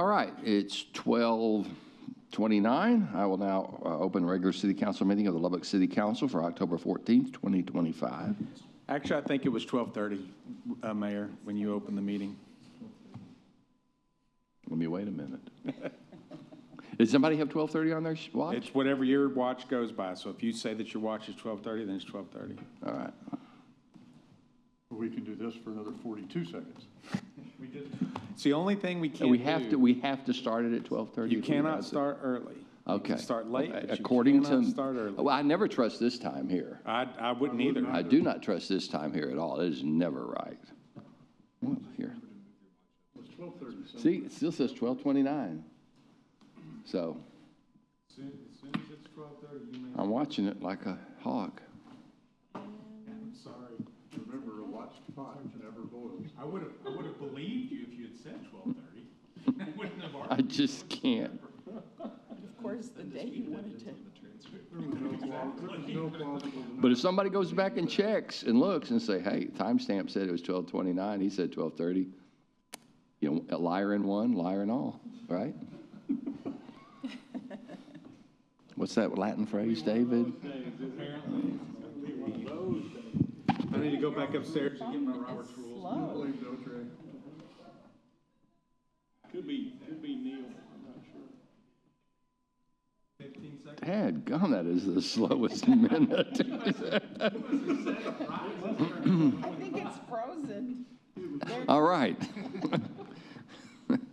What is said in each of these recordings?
All right, it's 12:29. I will now open the regular city council meeting of the Lubbock City Council for October 14th, 2025. Actually, I think it was 12:30, Mayor, when you opened the meeting. Let me wait a minute. Does somebody have 12:30 on their watch? It's whatever your watch goes by. So if you say that your watch is 12:30, then it's 12:30. All right. We can do this for another 42 seconds. It's the only thing we can't We do. have to start it at 12:30? You cannot start early. Okay. You can start late, but According you cannot to, start early. well, I never trust this time here. I wouldn't either. I do not trust this time here at all. It is never right. Well, here. It's 12:30. See, it still says 12:29. So As soon as it's 12:30, you may. I'm watching it like a hawk. I'm sorry. Remember, a watched pot never boils. I would have believed you if you had said 12:30. I wouldn't have I argued. just can't. Of course, the day you wanted to. No plausible. But if somebody goes back and checks and looks and say, hey, timestamp said it was 12:29, he said 12:30, you know, a liar in one, liar in all, right? What's that Latin phrase, David? I need to go back upstairs and get my Robert's It's rules. slow. Could be Neil, I'm not sure. 15 seconds. Dadgum, that is the slowest minute. I think it's frozen. All right.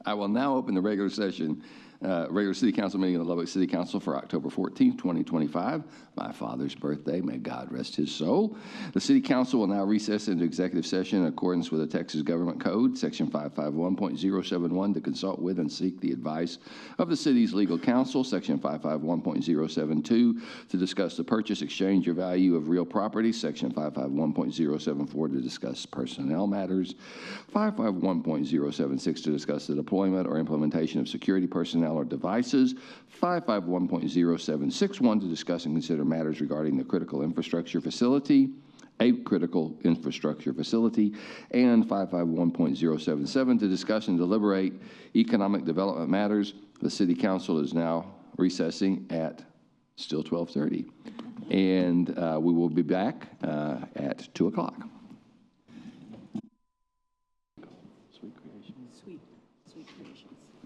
I will now open the regular city council meeting of the Lubbock City Council for October 14th, 2025, my father's birthday. May God rest his soul. The city council will now recess into executive session in accordance with the Texas Government Code, section 551.071, to consult with and seek the advice of the city's legal counsel, section 551.072, to discuss the purchase, exchange, or value of real property, section 551.074, to discuss personnel matters, 551.076, to discuss the deployment or implementation of security personnel or devices, 551.0761 to discuss and consider matters regarding the critical infrastructure facility, a critical infrastructure facility, and 551.077 to discuss and deliberate economic development matters. The city council is now recessing at still 12:30, and we will be back at 2 o'clock. Sweet creations.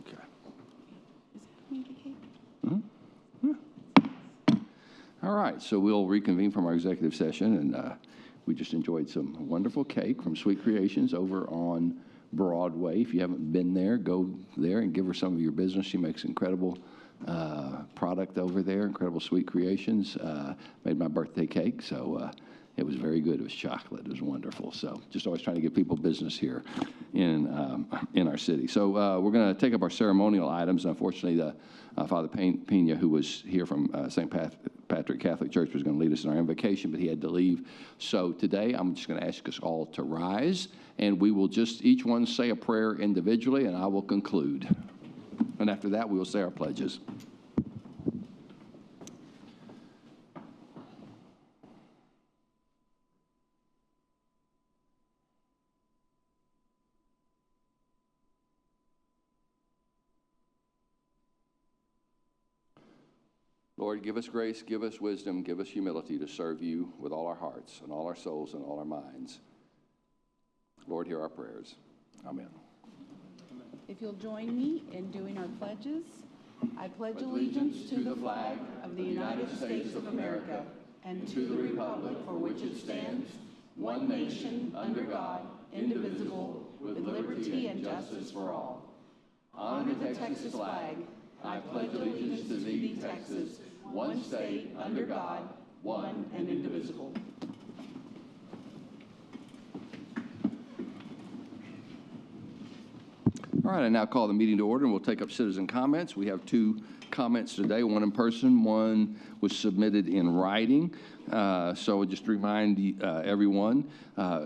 Okay. Is that me, the cake? All right, so we'll reconvene from our executive session, and we just enjoyed some wonderful cake from Sweet Creations over on Broadway. If you haven't been there, go there and give her some of your business. She makes incredible product over there, incredible Sweet Creations. Made my birthday cake, so it was very good. It was chocolate. It was wonderful. So just always trying to give people business here in our city. So we're going to take up our ceremonial items. Unfortunately, the Father Pena, who was here from St. Patrick Catholic Church, was going to lead us in our invocation, but he had to leave. So today I'm just going to ask us all to rise, and we will just each one say a prayer individually, and I will conclude. And after that, we will say our pledges. Lord, give us grace, give us wisdom, give us humility to serve you with all our hearts and all our souls and all our minds. Lord, hear our prayers. Amen. If you'll join me in doing our pledges, I pledge allegiance to the flag of the United States of America and to the republic for which it stands, one nation, under God, indivisible, with liberty and justice for all. Honor the Texas flag. I pledge allegiance to thee, Texas, one state, under God, one and indivisible. All right, I now call the meeting to order, and we'll take up citizen comments. We have two comments today, one in person, one with was submitted in writing. So just to remind everyone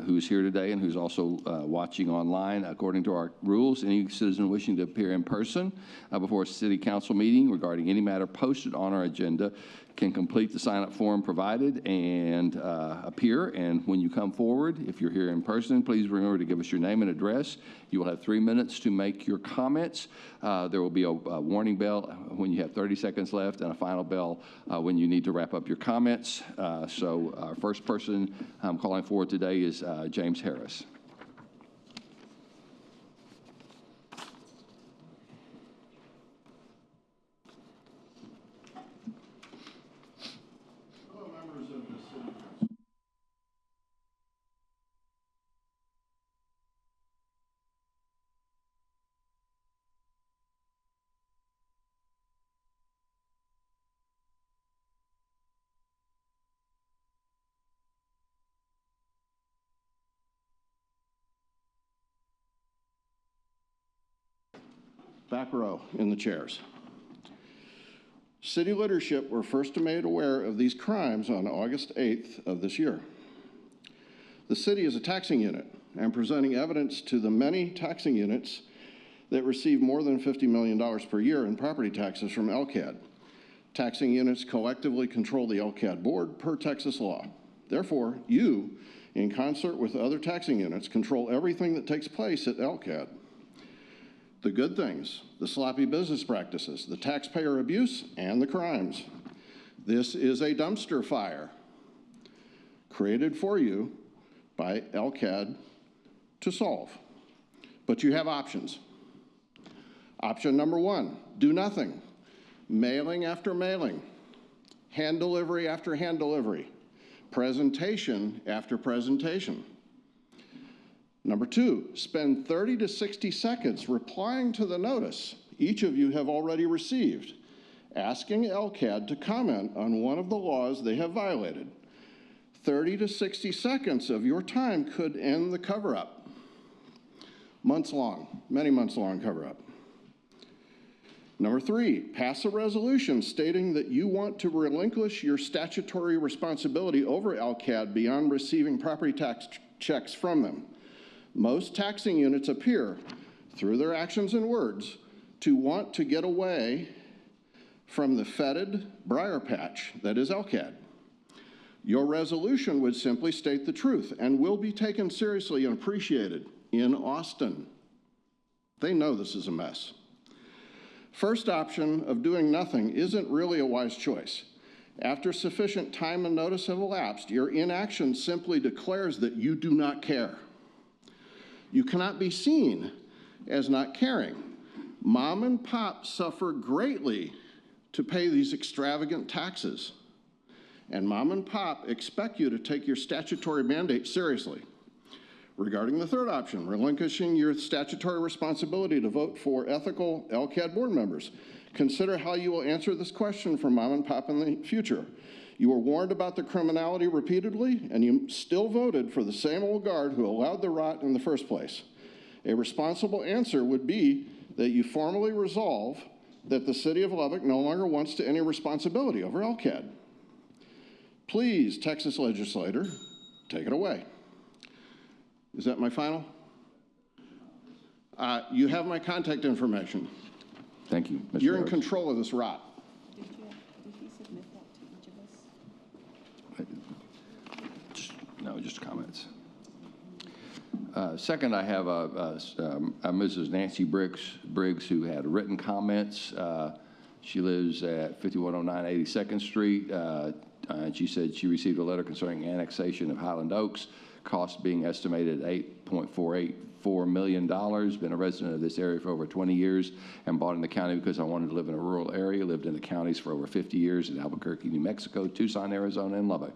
who's here today and who's also watching online, according to our rules, any citizen wishing to appear in person before a city council meeting regarding any matter posted on our agenda can complete the sign-up form provided and appear. And when you come forward, if you're here in person, please remember to give us your name and address. You will have 3 minutes to make your comments. There will be a warning bell when you have 30 seconds left and a final bell when you need to wrap up your comments. So our first person I'm calling forward today is James Harris. Back row in the chairs. City leadership were first made aware of these crimes on August 8th of this year. The city is a taxing unit and presenting evidence to the many taxing units that receive more than $50 million per year in property taxes from LCAD. Taxing units collectively control the LCAD board per Texas law. Therefore, you, in concert with other taxing units, control everything that takes place at LCAD. The good things, the sloppy business practices, the taxpayer abuse, and the crimes. This is a dumpster fire created for you by LCAD to solve. But you have options. Option number 1, do nothing. Mailing after mailing, hand delivery after hand delivery, presentation after presentation. Number 2, spend 30 to 60 seconds replying to the notice each of you have already received, asking LCAD to comment on one of the laws they have violated. 30 to 60 seconds of your time could end the cover-up. Months long, many months long cover-up. Number 3, pass a resolution stating that you want to relinquish your statutory responsibility over LCAD beyond receiving property tax checks from them. Most taxing units appear, through their actions and words, to want to get away from the fetid briar patch that is LCAD. Your resolution would simply state the truth and will be taken seriously and appreciated in Austin. They know this is a mess. First option of doing nothing isn't really a wise choice. After sufficient time and notice have elapsed, your inaction simply declares that you do not care. You cannot be seen as not caring. Mom and pop suffer greatly to pay these extravagant taxes. And mom and pop expect you to take your statutory mandate seriously. Regarding the third option, relinquishing your statutory responsibility to vote for ethical LCAD board members, consider how you will answer this question for mom and pop in the future. You were warned about the criminality repeatedly, and you still voted for the same old guard who allowed the rot in the first place. A responsible answer would be that you formally resolve that the city of Lubbock no longer wants to any responsibility over LCAD. Please, Texas legislator, take it away. Is that my final? You have my contact information. Thank you, Mr. You're in Harris. control of this rot. Did he submit that to each of us? No, just comments. Second, I have Mrs. Nancy Briggs, who had written comments. She lives at 5109 82nd Street, and she said she received a letter concerning annexation of Highland Oaks, cost being estimated at $8.484 million. Been a resident of this area for over 20 years and bought in the county because I wanted to live in a rural area. Lived in the counties for over 50 years in Albuquerque, New Mexico, Tucson, Arizona, and Lubbock.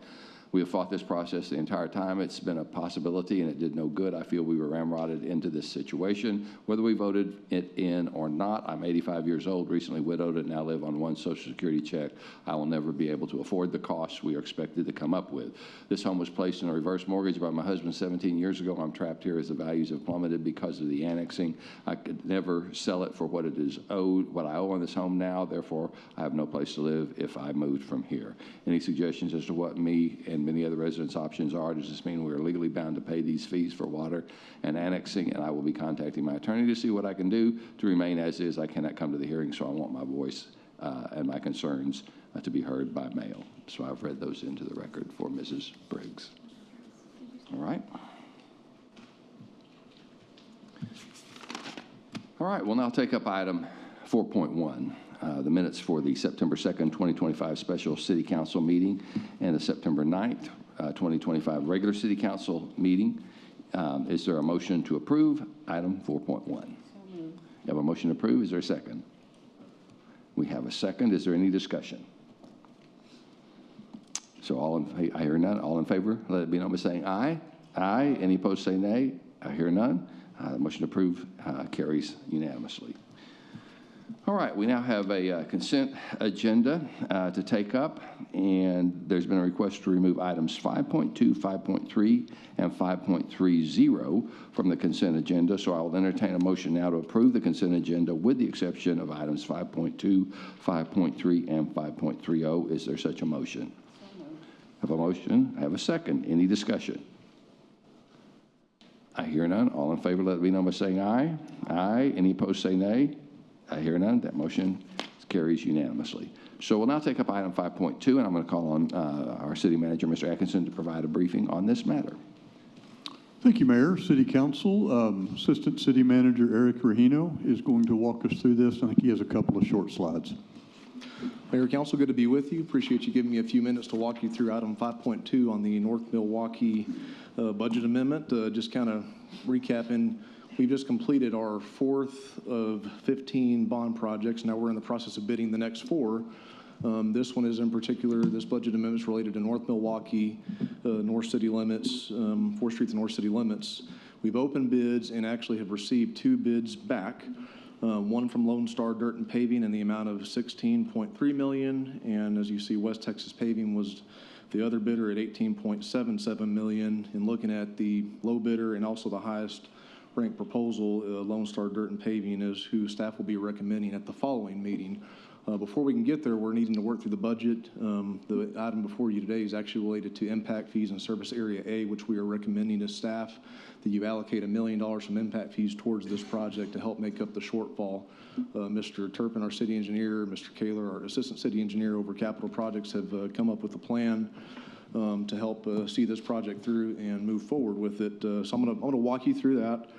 We have fought this process the entire time. It's been a possibility, and it did no good. I feel we were ramrodded into this situation. Whether we voted it in or not, I'm 85 years old, recently widowed, and now live on one Social Security check. I will never be able to afford the costs we are expected to come up with. This home was placed in a reverse mortgage by my husband 17 years ago. I'm trapped here as the values have plummeted because of the annexing. I could never sell it for what it is owed, what I owe on this home now. Therefore, I have no place to live if I moved from here. Any suggestions as to what me and many other residents' options are? Does this mean we are legally bound to pay these fees for water and annexing? And I will be contacting my attorney to see what I can do to remain as is. I cannot come to the hearing, so I want my voice and my concerns to be heard by mail. So I've read those into the record for Mrs. Briggs. All right. All right, we'll now take up item 4.1. The minutes for the September 2nd, 2025 special city council meeting and the September 9th, 2025 regular city council meeting. Is there a motion to approve item 4.1? You have a motion to approve. Is there a second? We have a second. Is there any discussion? So I hear none. All in favor, let it be known by saying aye. Aye. Any opposed, say nay. I hear none. The motion to approve carries unanimously. All right, we now have a consent agenda to take up, and there's been a request to remove items 5.2, 5.3, and 5.30 from the consent agenda. So I will entertain a motion now to approve the consent agenda with the exception of items 5.2, 5.3, and 5.30. Is there such a motion? Have a motion? I have a second. Any discussion? I hear none. All in favor, let it be known by saying aye. Aye. Any opposed, say nay. I hear none. That motion carries unanimously. So we'll now take up item 5.2, and I'm going to call on our city manager, Mr. Atkinson, to provide a briefing on this matter. Thank you, Mayor. City Council, Assistant City Manager Eric Regino is going to walk us through this. I think he has a couple of short slides. Mayor, Council, good to be with you. Appreciate you giving me a few minutes to walk you through item 5.2 on the North Milwaukee budget amendment. Just kind of recapping, we've just completed our 4th of 15 bond projects. Now we're in the process of bidding the next 4. This one is in particular, this budget amendment is related to North Milwaukee, North City Limits, 4th Street to North City Limits. We've opened bids and actually have received 2 bids back. One from Lone Star Dirt and Paving in the amount of $16.3 million, and as you see, West Texas Paving was the other bidder at $18.77 million. And looking at the low bidder and also the highest ranked proposal, Lone Star Dirt and Paving is who staff will be recommending at the following meeting. Before we can get there, we're needing to work through the budget. The item before you today is actually related to impact fees in Service Area A, which we are recommending to staff that you allocate $1 million from impact fees towards this project to help make up the shortfall. Mr. Turpin, our city engineer, Mr. Kaler, our assistant city engineer over capital projects, have come up with a plan to help see this project through and move forward with it. So I'm gonna walk you through that.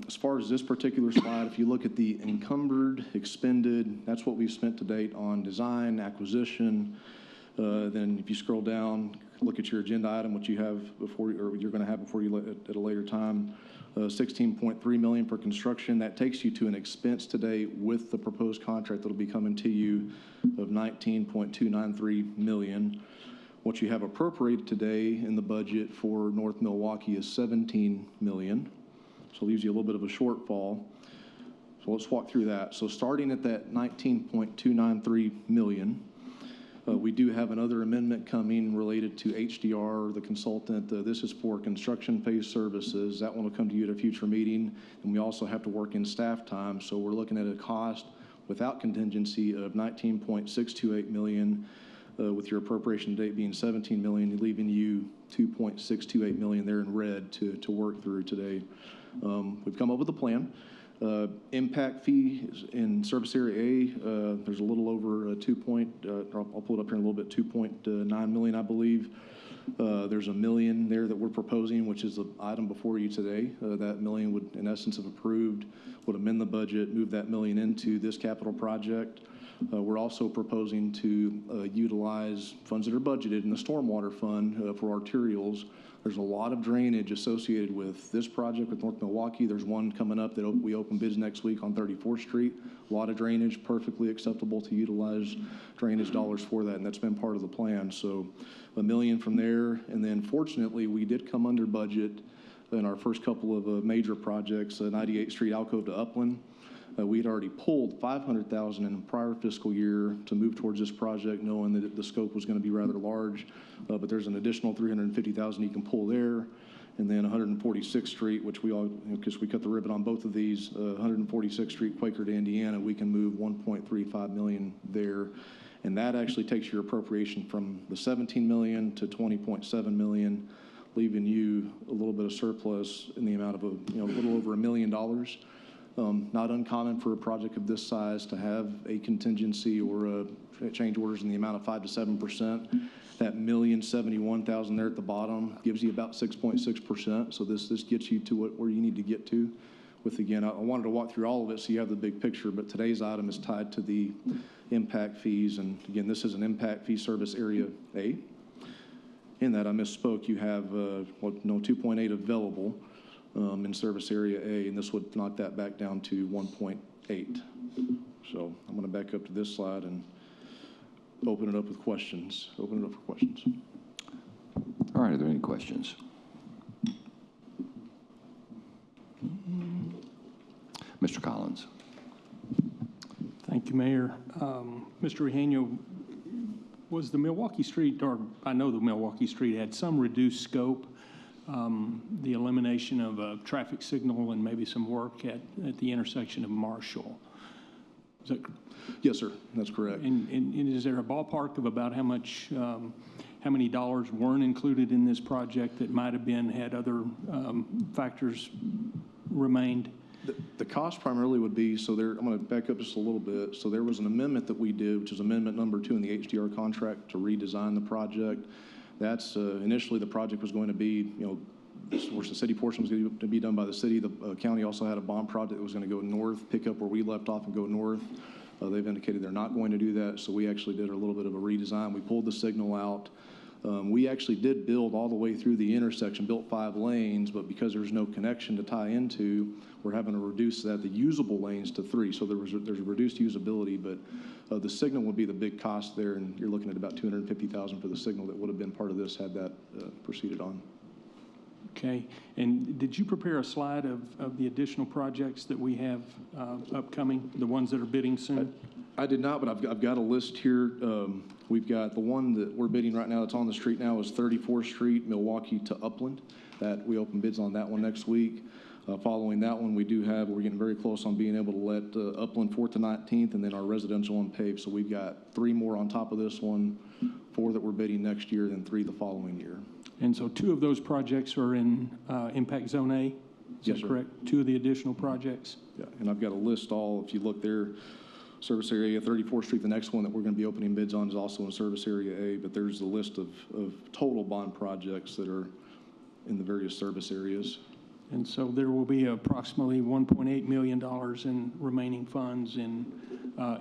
As far as this particular slide, if you look at the encumbered, expended, that's what we've spent to date on design, acquisition. Then if you scroll down, look at your agenda item, which you have before, or you're going to have before you at a later time, $16.3 million for construction. That takes you to an expense today with the proposed contract that'll be coming to you of $19.293 million. What you have appropriated today in the budget for North Milwaukee is $17 million. So it leaves you a little bit of a shortfall. So let's walk through that. So starting at that $19.293 million, we do have another amendment coming related to HDR, the consultant. This is for construction phase services. That one will come to you at a future meeting. And we also have to work in staff time. So we're looking at a cost without contingency of $19.628 million, with your appropriation date being $17 million, leaving you $2.628 million there in red to work through today. We've come up with a plan. Impact fee in Service Area A, there's a little over I'll pull it up here in a little bit, 2.9 million, I believe. There's $1 million there that we're proposing, which is the item before you today. That $1 million would, in essence, if approved, would amend the budget, move that $1 million into this capital project. We're also proposing to utilize funds that are budgeted in the stormwater fund for arterials. There's a lot of drainage associated with this project with North Milwaukee. There's one coming up that we open bids next week on 34th Street. A lot of drainage, perfectly acceptable to utilize drainage dollars for that, and that's been part of the plan. So $1 million from there, and then fortunately, we did come under budget in our first couple of major projects, 98th Street Alcove to Upland. We'd already pulled $500,000 in the prior fiscal year to move towards this project, knowing that the scope was going to be rather large. But there's an additional $350,000 you can pull there. And then 146th Street, which we all, because we cut the ribbon on both of these, 146th Street, Quaker to Indiana, we can move $1.35 million there. And that actually takes your appropriation from the $17 million to $20.7 million, leaving you a little bit of surplus in the amount of a little over $1 million. Not uncommon for a project of this size to have a contingency or a change orders in the amount of 5 to 7%. That $1,071,000 there at the bottom gives you about 6.6%. So this gets you to where you need to get to. With, again, I wanted to walk through all of it so you have the big picture, but today's item is tied to the impact fees. And again, this is an impact fee service area A. In that I misspoke, you have 2.8 available in service area A, and this would knock that back down to 1.8. So I'm going to back up to this slide and open it up with questions. Open it up for questions. All right, are there any questions? Mr. Collins. Thank you, Mayor. Mr. Eugenio, was the Milwaukee Street, or I know the Milwaukee Street had some reduced scope, the elimination of a traffic signal and maybe some work at the intersection of Marshall. Is that, Yes, sir. That's correct. and is there a ballpark of about how many dollars weren't included in this project that might have been had other factors remained? The cost primarily would be, so there, I'm going to back up just a little bit. So there was an amendment that we did, which is amendment number 2 in the HDR contract to redesign the project. That's initially the project was going to be, of course, the city portion was going to be done by the city. The county also had a bond project that was going to go north, pick up where we left off and go north. They've indicated they're not going to do that, so we actually did a little bit of a redesign. We pulled the signal out. We actually did build all the way through the intersection, built 5 lanes, but because there's no connection to tie into, we're having to reduce that, the usable lanes, to 3. So there's a reduced usability, but the signal would be the big cost there, and you're looking at about $250,000 for the signal that would have been part of this had that proceeded on. Okay, and did you prepare a slide of the additional projects that we have upcoming, the ones that are bidding soon? I did not, but I've got a list here. We've got the one that we're bidding right now that's on the street now is 34th Street, Milwaukee to Upland. That we open bids on that one next week. Following that one, we're getting very close on being able to let Upland 4th to 19th, and then our residential unpaved. So we've got 3 more on top of this one, 4 that we're bidding next year, then 3 the following year. And so 2 of those projects are in Impact Zone A? Is Yes, that sir. correct? 2 of the additional projects? Yeah, and I've got a list if you look there, service area 34th Street, the next one that we're going to be opening bids on is also in service area A, but there's the list of total bond projects that are in the various service areas. And so there will be approximately $1.8 million in remaining funds in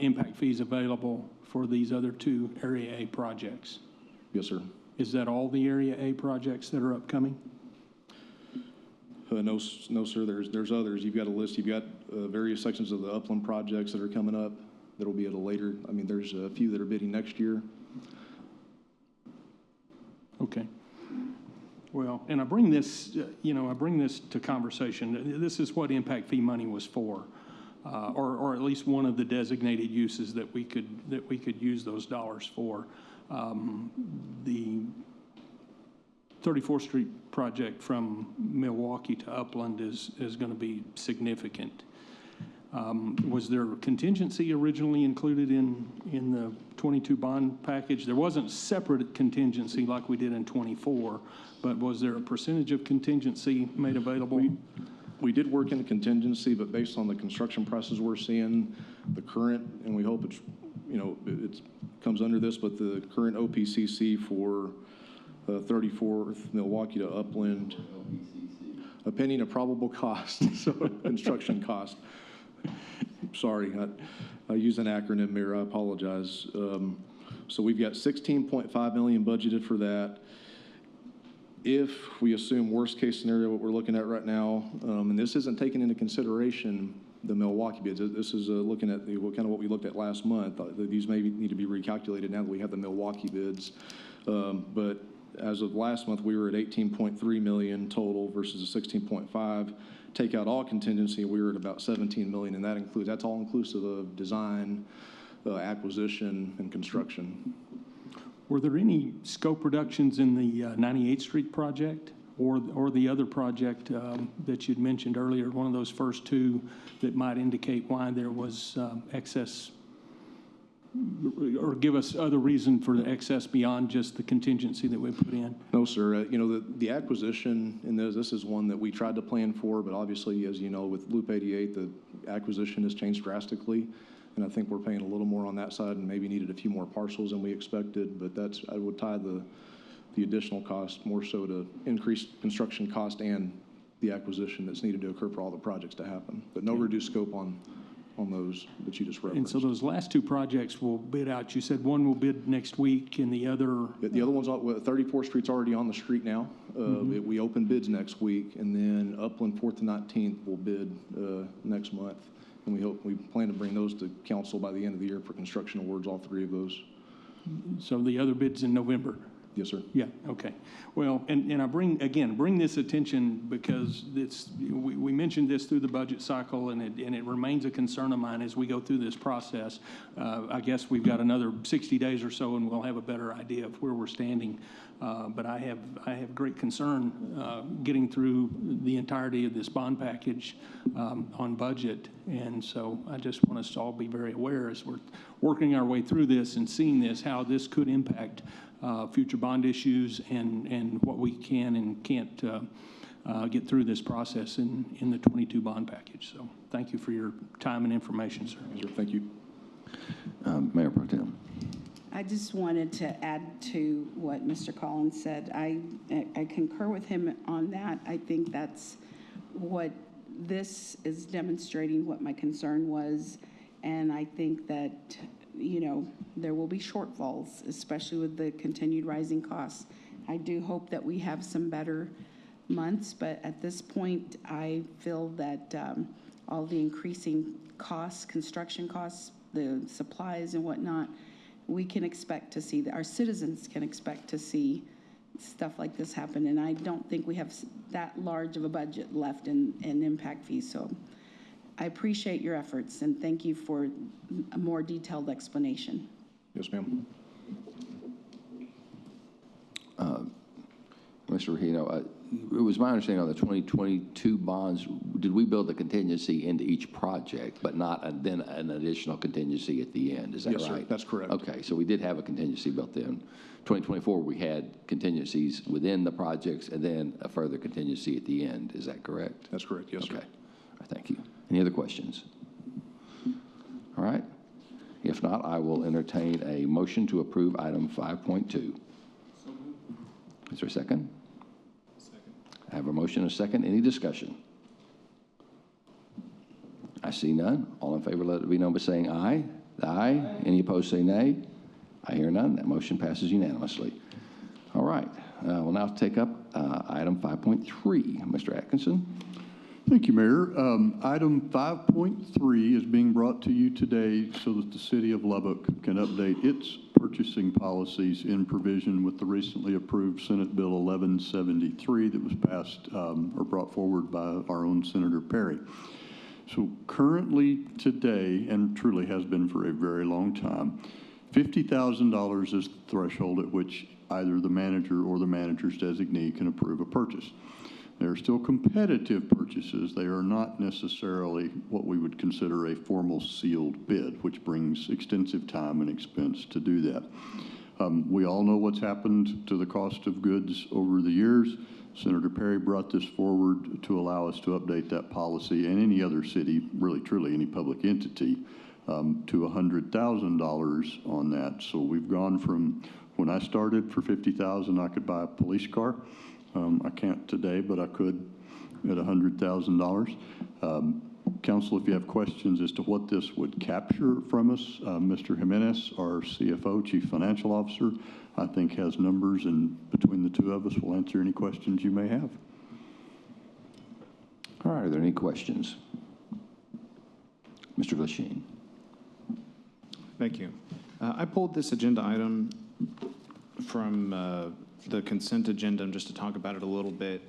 impact fees available for these other 2 Area A projects. Yes, sir. Is that all the Area A projects that are upcoming? No, sir. There's others. You've got a list. You've got various sections of the Upland projects that are coming up that will be at a later. I mean, there's a few that are bidding next year. Okay. Well, and I bring this to conversation. This is what impact fee money was for, or at least one of the designated uses that we could use those dollars for. The 34th Street project from Milwaukee to Upland is going to be significant. Was there a contingency originally included in the 22 bond package? There wasn't separate contingency like we did in 24, but was there a percentage of contingency made available? We did work in a contingency, but based on the construction prices we're seeing, the current, and we hope it's, it comes under this, but the current OPCC for 34th Milwaukee to Upland, pending a probable cost, so construction cost. Sorry, I use an acronym, Mayor, I apologize. So we've got $16.5 million budgeted for that. if we assume worst-case scenario, what we're looking at right now, and this isn't taking into consideration the Milwaukee bids. This is looking at what we looked at last month. These may need to be recalculated now that we have the Milwaukee bids. But as of last month, we were at 18.3 million total versus a 16.5. Take out all contingency, we were at about 17 million, and that's all inclusive of design, acquisition, and construction. Were there any scope reductions in the 98th Street project or the other project that you'd mentioned earlier, one of those first two that might indicate why there was excess, or give us other reason for the excess beyond just the contingency that we put in? No, sir. The acquisition, and this is one that we tried to plan for, but obviously, as you know, with Loop 88, the acquisition has changed drastically. And I think we're paying a little more on that side and maybe needed a few more parcels than we expected. But I would tie the additional cost more so to increased construction cost and the acquisition that's needed to occur for all the projects to happen. But no reduced scope on those that you just referenced. And so those last two projects will bid out. You said one will bid next week and the other? The other one's, 34th Street's already on the street now. We open bids next week, and then Upland 4th and 19th will bid next month. And we plan to bring those to council by the end of the year for construction awards, all three of those. So the other bid's in November? Yes, sir. Yeah, okay. Well, and I bring this attention because we mentioned this through the budget cycle, and it remains a concern of mine as we go through this process. I guess we've got another 60 days or so, and we'll have a better idea of where we're standing. But I have great concern getting through the entirety of this bond package on budget, and so I just want us to all be very aware as we're working our way through this and seeing this, how this could impact future bond issues and what we can and can't get through this process in the 22 bond package. So thank you for your time and information, sir. Yes, sir. Thank you. Mayor Pro Tem. I just wanted to add to what Mr. Collins said. I concur with him on that. I think that's what this is demonstrating, what my concern was. And I think that, there will be shortfalls, especially with the continued rising costs. I do hope that we have some better months, but at this point, I feel that all the increasing costs, construction costs, the supplies and whatnot, we can expect to see, our citizens can expect to see stuff like this happen. And I don't think we have that large of a budget left in impact fees. So I appreciate your efforts and thank you for a more detailed explanation. Yes, ma'am. Mr. Rahino, it was my understanding on the 2022 bonds, did we build the contingency into each project, but not then an additional contingency at the end? Is that right? Yes, sir. That's correct. Okay, so we did have a contingency built in. 2024, we had contingencies within the projects and then a further contingency at the end. Is that correct? That's correct. Yes, sir. Okay. Thank you. Any other questions? All right. If not, I will entertain a motion to approve item 5.2. Is there a second? Second. I have a motion and a second. Any discussion? I see none. All in favor, let it be known by saying aye. Aye. Any opposed, say nay. I hear none. That motion passes unanimously. All right. We'll now take up item 5.3. Mr. Atkinson. Thank you, Mayor. Item 5.3 is being brought to you today so that the city of Lubbock can update its purchasing policies in provision with the recently approved Senate Bill 1173 that was passed or brought forward by our own Senator Perry. So currently today, and truly has been for a very long time, $50,000 is the threshold at which either the manager or the manager's designee can approve a purchase. There are still competitive purchases. They are not necessarily what we would consider a formal sealed bid, which brings extensive time and expense to do that. We all know what's happened to the cost of goods over the years. Senator Perry brought this forward to allow us to update that policy and any other city, really truly any public entity, to $100,000 on that. So we've gone from, when I started for $50,000, I could buy a police car. I can't today, but I could at $100,000. Council, if you have questions as to what this would capture from us, Mr. Jimenez, our CFO, Chief Financial Officer, I think has numbers, and between the two of us, we'll answer any questions you may have. All right, are there any questions? Mr. Glasheen. Thank you. I pulled this agenda item from the consent agenda just to talk about it a little bit.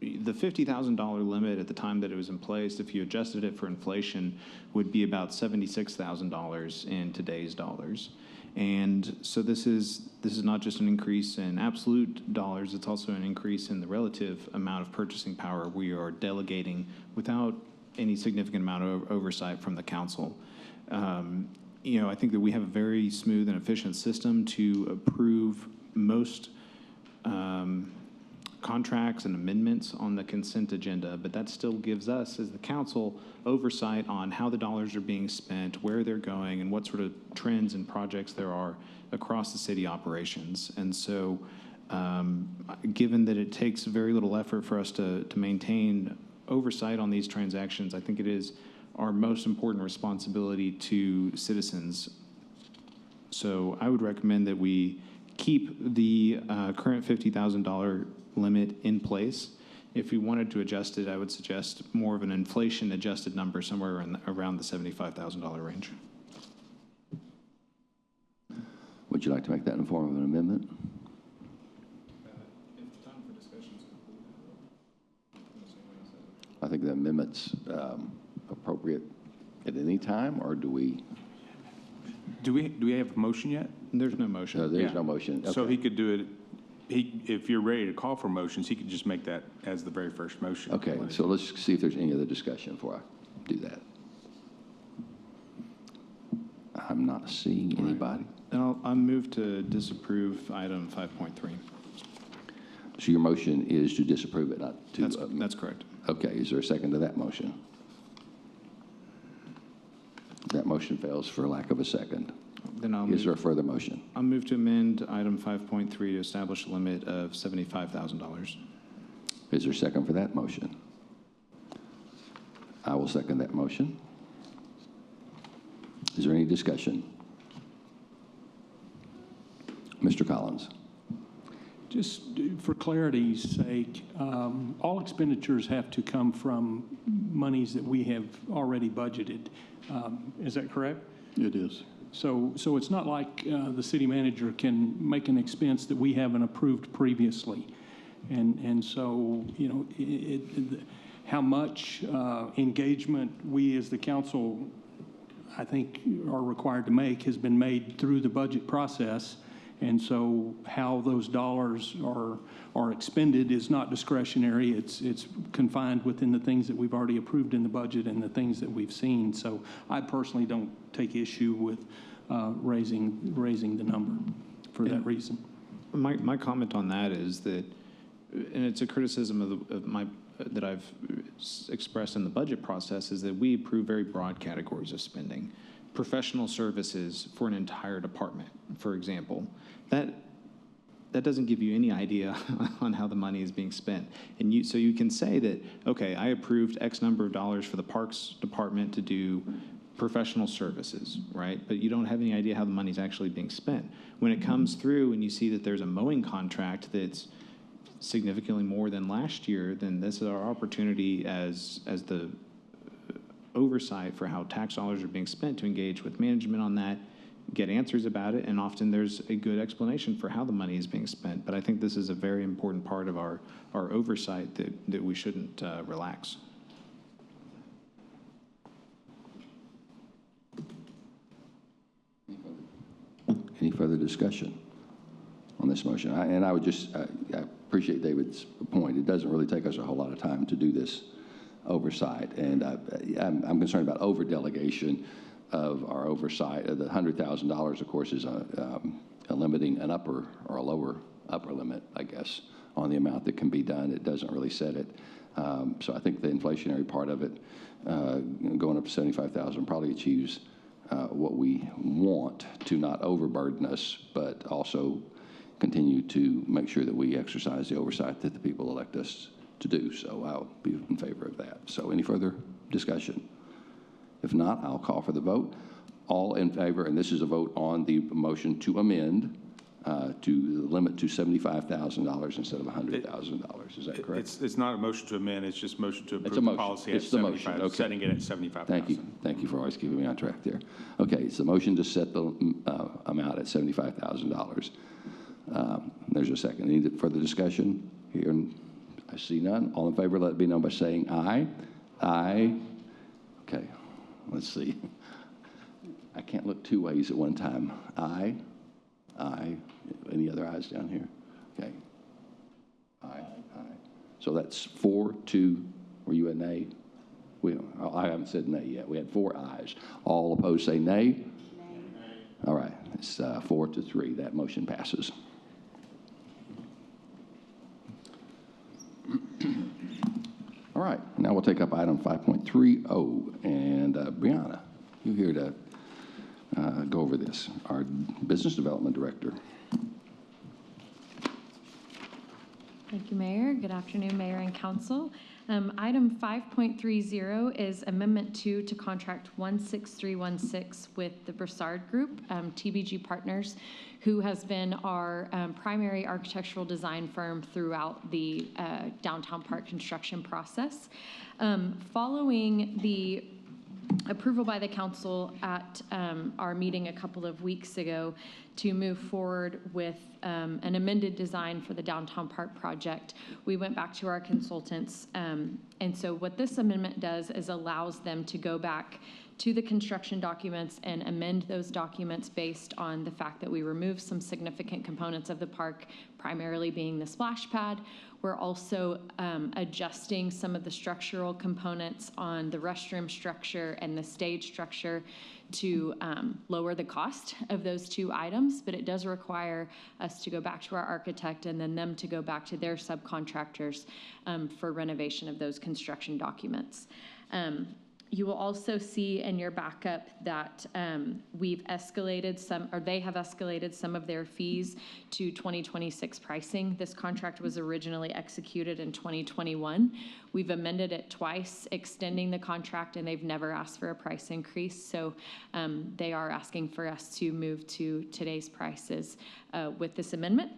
The $50,000 limit at the time that it was in place, if you adjusted it for inflation, would be about $76,000 in today's dollars. And so this is not just an increase in absolute dollars, it's also an increase in the relative amount of purchasing power we are delegating without any significant amount of oversight from the council. You know, I think that we have a very smooth and efficient system to approve most contracts and amendments on the consent agenda, but that still gives us, as the council, oversight on how the dollars are being spent, where they're going, and what sort of trends and projects there are across the city operations. And so, given that it takes very little effort for us to maintain oversight on these transactions, I think it is our most important responsibility to citizens. So I would recommend that we keep the current $50,000 limit in place. If we wanted to adjust it, I would suggest more of an inflation-adjusted number, somewhere around the $75,000 range. Would you like to make that in the form of an amendment? If time for discussion is I think the amendment's appropriate at any time, or do we? Do we have a motion yet? There's no motion. No, there's Yeah. no motion. So Okay. he could do it, if you're ready to call for motions, he could just make that as the very first motion. Okay, so let's see if there's any other discussion before I do that. I'm not seeing anybody. And I'll move to disapprove item 5.3. So your motion is to disapprove it, not to? That's correct. Okay, is there a second to that motion? That motion fails for lack of a second. Then I'll Is there a move, further motion? I'll move to amend item 5.3 to establish a limit of $75,000. Is there a second for that motion? I will second that motion. Is there any discussion? Mr. Collins. Just for clarity's sake, all expenditures have to come from monies that we have already budgeted. Is that correct? It is. So it's not like the city manager can make an expense that we haven't approved previously. And so, you know, how much engagement we as the council, I think, are required to make has been made through the budget process. And so how those dollars are expended is not discretionary. It's confined within the things that we've already approved in the budget and the things that we've seen. So I personally don't take issue with raising the number for that reason. My comment on that is that, and it's a criticism that I've expressed in the budget process, is that we approve very broad categories of spending. Professional services for an entire department, for example, that doesn't give you any idea on how the money is being spent. And so you can say that, okay, I approved X number of dollars for the Parks Department to do professional services, right? But you don't have any idea how the money's actually being spent. When it comes through and you see that there's a mowing contract that's significantly more than last year, then this is our opportunity as the oversight for how tax dollars are being spent to engage with management on that, get answers about it, and often there's a good explanation for how the money is being spent. But I think this is a very important part of our oversight that we shouldn't relax. Any further discussion on this motion? I would just, I appreciate David's point. It doesn't really take us a whole lot of time to do this oversight. And I'm concerned about over-delegation of our oversight. The $100,000, of course, is limiting an upper or a lower upper limit, I guess, on the amount that can be done. It doesn't really set it. So I think the inflationary part of it, going up to $75,000, probably achieves what we want to not overburden us, but also continue to make sure that we exercise the oversight that the people elect us to do, so I'll be in favor of that. So any further discussion? If not, I'll call for the vote. All in favor, and this is a vote on the motion to amend to limit to $75,000 instead of $100,000. Is that correct? It's not a motion to amend, it's just motion to It's approve a the motion. policy at It's the motion. 75, Okay. setting it at 75,000. Thank you. Thank you for always keeping me on track there. Okay, it's the motion to set the amount at $75,000. There's a second. Any further discussion? Here, I see none. All in favor, let it be known by saying aye. Aye. Okay, let's see. I can't look two ways at one time. Aye. Aye. Any other ayes down here? Okay. Aye. Aye. So that's 4-2. Were you a nay? I haven't said nay yet. We had 4 ayes. All opposed say nay. Nay. All right. It's 4-3. That motion passes. All right. Now we'll take up item 5.30. And Brianna, you're here to go over this. Our Business Development Director. Thank you, Mayor. Good afternoon, Mayor and Council. Item 5.30 is Amendment 2 to Contract 16316 with the Broussard Group, TBG Partners, who has been our primary architectural design firm throughout the downtown park construction process. Following the approval by the council at our meeting a couple of weeks ago to move forward with an amended design for the downtown park project, we went back to our consultants. And so what this amendment does is allows them to go back to the construction documents and amend those documents based on the fact that we removed some significant components of the park, primarily being the splash pad. We're also adjusting some of the structural components on the restroom structure and the stage structure to lower the cost of those 2 items, but it does require us to go back to our architect and then them to go back to their subcontractors for renovation of those construction documents. You will also see in your backup that we've escalated some, or they have escalated some of their fees to 2026 pricing. This contract was originally executed in 2021. We've amended it twice, extending the contract, and they've never asked for a price increase. So they are asking for us to move to today's prices with this amendment.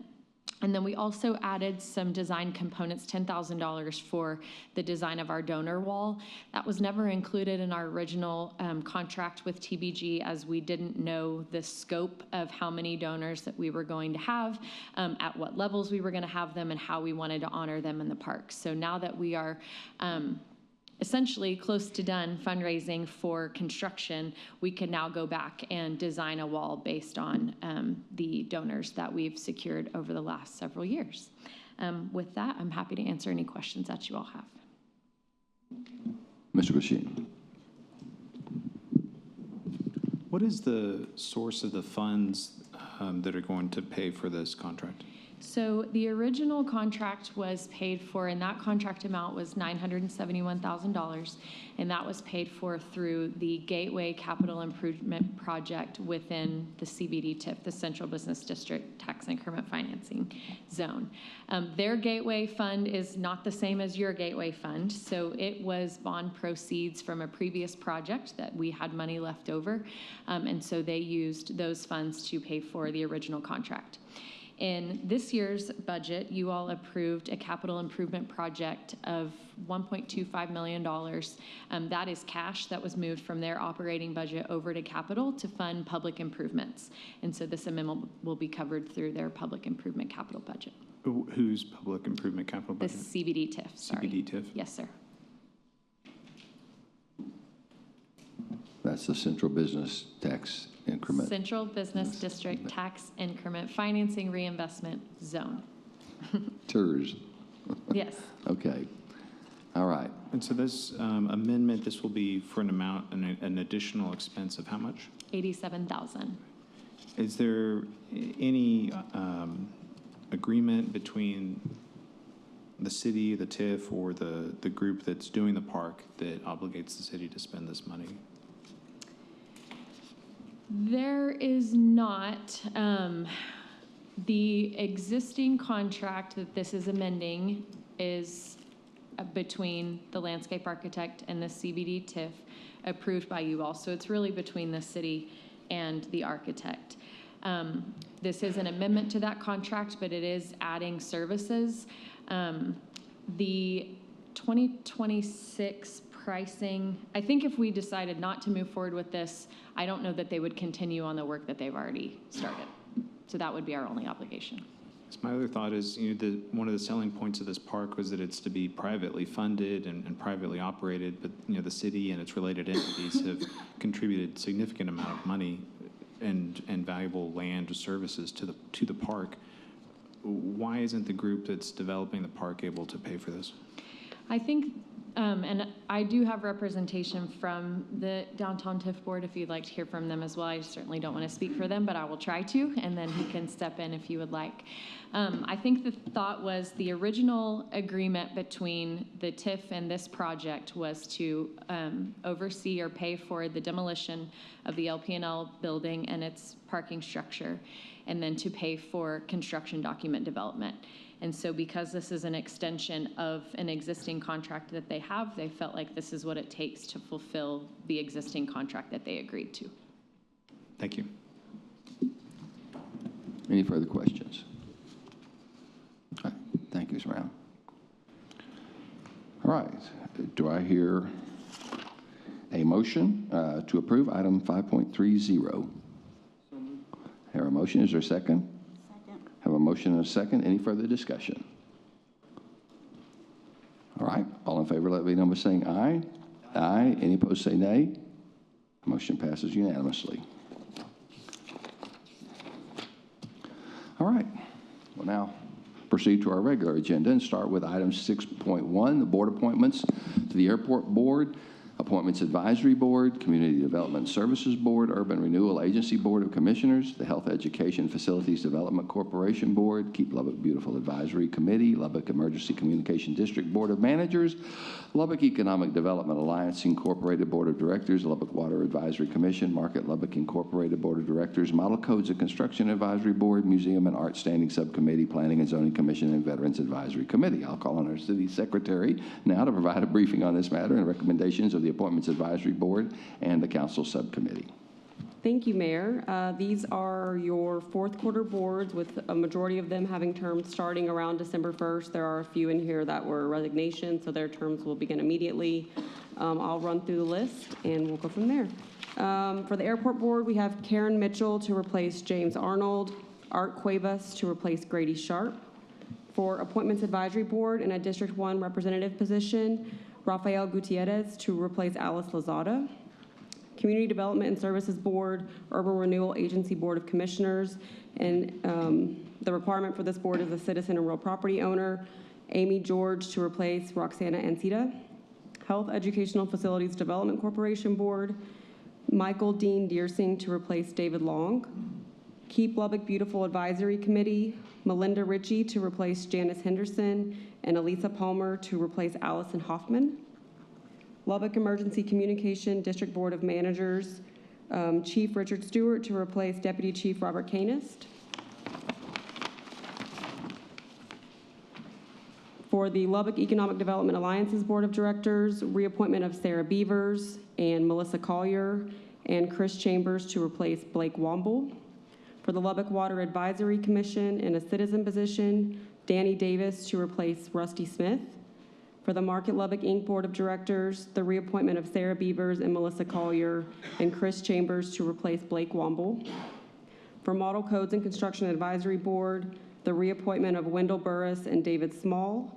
And then we also added some design components, $10,000 for the design of our donor wall. That was never included in our original contract with TBG, as we didn't know the scope of how many donors that we were going to have, at what levels we were going to have them, and how we wanted to honor them in the park. So now that we are essentially close to done fundraising for construction, we can now go back and design a wall based on the donors that we've secured over the last several years. With that, I'm happy to answer any questions that you all have. Mr. Bashir. What is the source of the funds that are going to pay for this contract? So the original contract was paid for, and that contract amount was $971,000, and that was paid for through the Gateway Capital Improvement Project within the CBD TIF, the Central Business District Tax Increment Financing Zone. Their Gateway Fund is not the same as your Gateway Fund, so it was bond proceeds from a previous project that we had money left over, and so they used those funds to pay for the original contract. In this year's budget, you all approved a capital improvement project of $1.25 million. That is cash that was moved from their operating budget over to capital to fund public improvements. And so this amendment will be covered through their public improvement capital budget. Whose public improvement capital The budget? CBD TIF, sorry. CBD TIF? Yes, sir. That's the Central Business Tax Increment. Central Business District Tax Increment Financing Reinvestment Zone. TERS. Yes. Okay. All right. And so this amendment, this will be for an amount, an additional expense of how much? $87,000. Is there any agreement between the city, the TIF, or the group that's doing the park that obligates the city to spend this money? There is not. The existing contract that this is amending is between the landscape architect and the CBD TIF approved by you all. So it's really between the city and the architect. This is an amendment to that contract, but it is adding services. The 2026 pricing, I think if we decided not to move forward with this, I don't know that they would continue on the work that they've already started. So that would be our only obligation. So my other thought is, one of the selling points of this park was that it's to be privately funded and privately operated, but, the city and its related entities have contributed significant amount of money and valuable land services to the park. Why isn't the group that's developing the park able to pay for this? I think, and I do have representation from the Downtown TIF Board if you'd like to hear from them as well. I certainly don't want to speak for them, but I will try to, and then he can step in if you would like. I think the thought was the original agreement between the TIF and this project was to oversee or pay for the demolition of the LP&L building and its parking structure, and then to pay for construction document development. And so because this is an extension of an existing contract that they have, they felt like this is what it takes to fulfill the existing contract that they agreed to. Thank you. Any further questions? All right. Thank you, Ms. Brown. All right. Do I hear a motion to approve item 5.30? Hear a motion. Is there a second? Have a motion and a second. Any further discussion? All right. All in favor, let me know by saying aye. Aye. Any opposed, say nay. Motion passes unanimously. All right. We'll now proceed to our regular agenda and start with item 6.1, the board appointments to the Airport Board, Appointments Advisory Board, Community Development Services Board, Urban Renewal Agency Board of Commissioners, the Health Education Facilities Development Corporation Board, Keep Lubbock Beautiful Advisory Committee, Lubbock Emergency Communication District Board of Managers, Lubbock Economic Development Alliance Incorporated Board of Directors, Lubbock Water Advisory Commission, Market Lubbock Incorporated Board of Directors, Model Codes and Construction Advisory Board, Museum and Art Standing Subcommittee, Planning and Zoning Commission, and Veterans Advisory Committee. I'll call on our city secretary now to provide a briefing on this matter and recommendations of the Appointments Advisory Board and the Council Subcommittee. Thank you, Mayor. These are your fourth quarter boards, with a majority of them having terms starting around December 1st. There are a few in here that were resignations, so their terms will begin immediately. I'll run through the list and we'll go from there. For the Airport Board, we have Karen Mitchell to replace James Arnold, Art Cuevas to replace Grady Sharp. For Appointments Advisory Board, in a District 1 representative position, Rafael Gutierrez to replace Alice Lozada. Community Development and Services Board, Urban Renewal Agency Board of Commissioners, and the requirement for this board is a citizen and real property owner. Amy George to replace Roxana Ancita. Health Educational Facilities Development Corporation Board, Michael Dean Deersing to replace David Long. Keep Lubbock Beautiful Advisory Committee, Melinda Ritchie to replace Janice Henderson, and Elisa Palmer to replace Allison Hoffman. Lubbock Emergency Communication District Board of Managers, Chief Richard Stewart to replace Deputy Chief Robert Canist. For the Lubbock Economic Development Alliances Board of Directors, reappointment of Sarah Beavers and Melissa Collier and Chris Chambers to replace Blake Womble. For the Lubbock Water Advisory Commission, in a citizen position, Danny Davis to replace Rusty Smith. For the Market Lubbock Inc. Board of Directors, the reappointment of Sarah Beavers and Melissa Collier and Chris Chambers to replace Blake Womble. For Model Codes and Construction Advisory Board, the reappointment of Wendell Burris and David Small.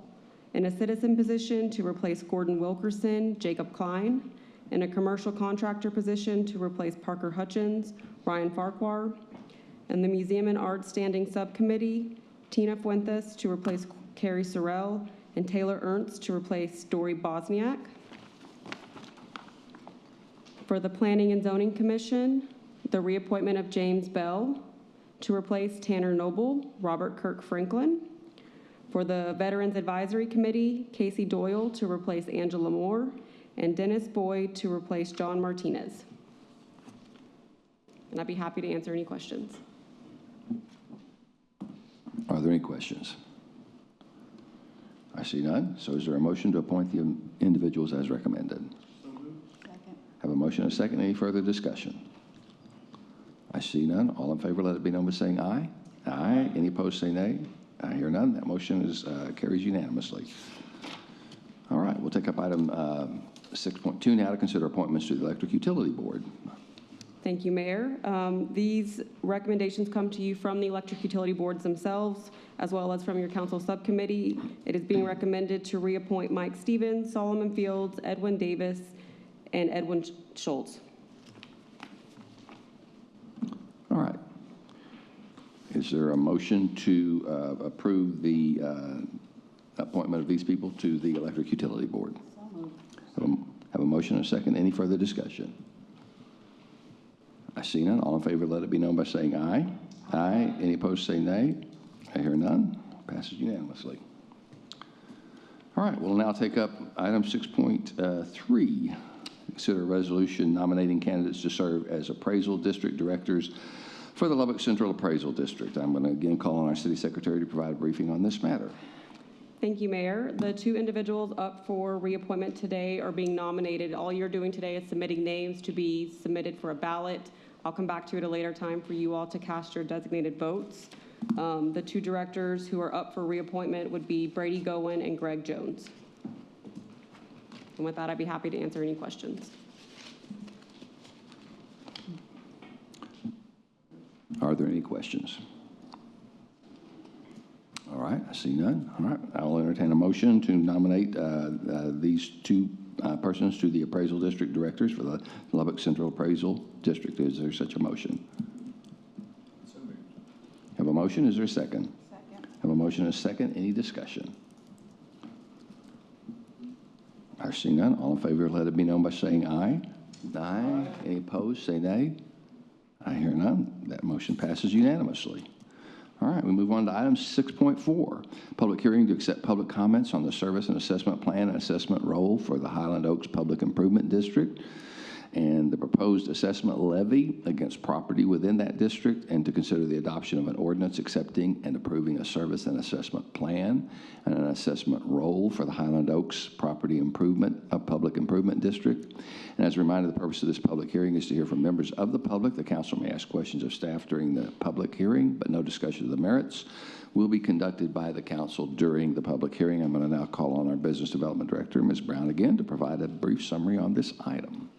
In a citizen position, to replace Gordon Wilkerson, Jacob Klein. In a commercial contractor position, to replace Parker Hutchins, Ryan Farquhar. In the Museum and Art Standing Subcommittee, Tina Fuentes to replace Carrie Sorrell, and Taylor Ernst to replace Dory Bosniak. For the Planning and Zoning Commission, the reappointment of James Bell to replace Tanner Noble, Robert Kirk Franklin. For the Veterans Advisory Committee, Casey Doyle to replace Angela Moore, and Dennis Boyd to replace John Martinez. And I'd be happy to answer any questions. Are there any questions? I see none. So is there a motion to appoint the individuals as recommended? Second. Have a motion and a second. Any further discussion? I see none. All in favor, let it be known by saying aye. Aye. Any opposed, say nay. I hear none. That motion is carries unanimously. All right, we'll take up item 6.2 now to consider appointments to the Electric Utility Board. Thank you, Mayor. These recommendations come to you from the electric utility boards themselves, as well as from your council subcommittee. It is being recommended to reappoint Mike Stevens, Solomon Fields, Edwin Davis, and Edwin Schultz. All right. Is there a motion to approve the appointment of these people to the Electric Utility Board? So moved. Have a motion and a second. Any further discussion? I see none. All in favor, let it be known by saying aye. Aye. Any opposed, say nay. I hear none. Passes unanimously. All right, we'll now take up item 6.3. Consider a resolution nominating candidates to serve as appraisal district directors for the Lubbock Central Appraisal District. I'm going to again call on our city secretary to provide a briefing on this matter. Thank you, Mayor. The two individuals up for reappointment today are being nominated. All you're doing today is submitting names to be submitted for a ballot. I'll come back to it at a later time for you all to cast your designated votes. The two directors who are up for reappointment would be Brady Gowen and Greg Jones. And with that, I'd be happy to answer any questions. Are there any questions? All right, I see none. All right, I will entertain a motion to nominate these two persons to the appraisal district directors for the Lubbock Central Appraisal District. Is there such a motion? So moved. Have a motion? Is there a second? Second. Have a motion and a second. Any discussion? I see none. All in favor, let it be known by saying aye. Aye. Any opposed, say nay. I hear none. That motion passes unanimously. All right, we move on to item 6.4, public hearing to accept public comments on the service and assessment plan and assessment role for the Highland Oaks Public Improvement District and the proposed assessment levy against property within that district, and to consider the adoption of an ordinance accepting and approving a service and assessment plan and an assessment role for the Highland Oaks Public Improvement District. And as a reminder, the purpose of this public hearing is to hear from members of the public. The council may ask questions of staff during the public hearing, but no discussion of the merits will be conducted by the council during the public hearing. I'm going to now call on our Business Development Director, Ms. Brown, again to provide a brief summary on this item.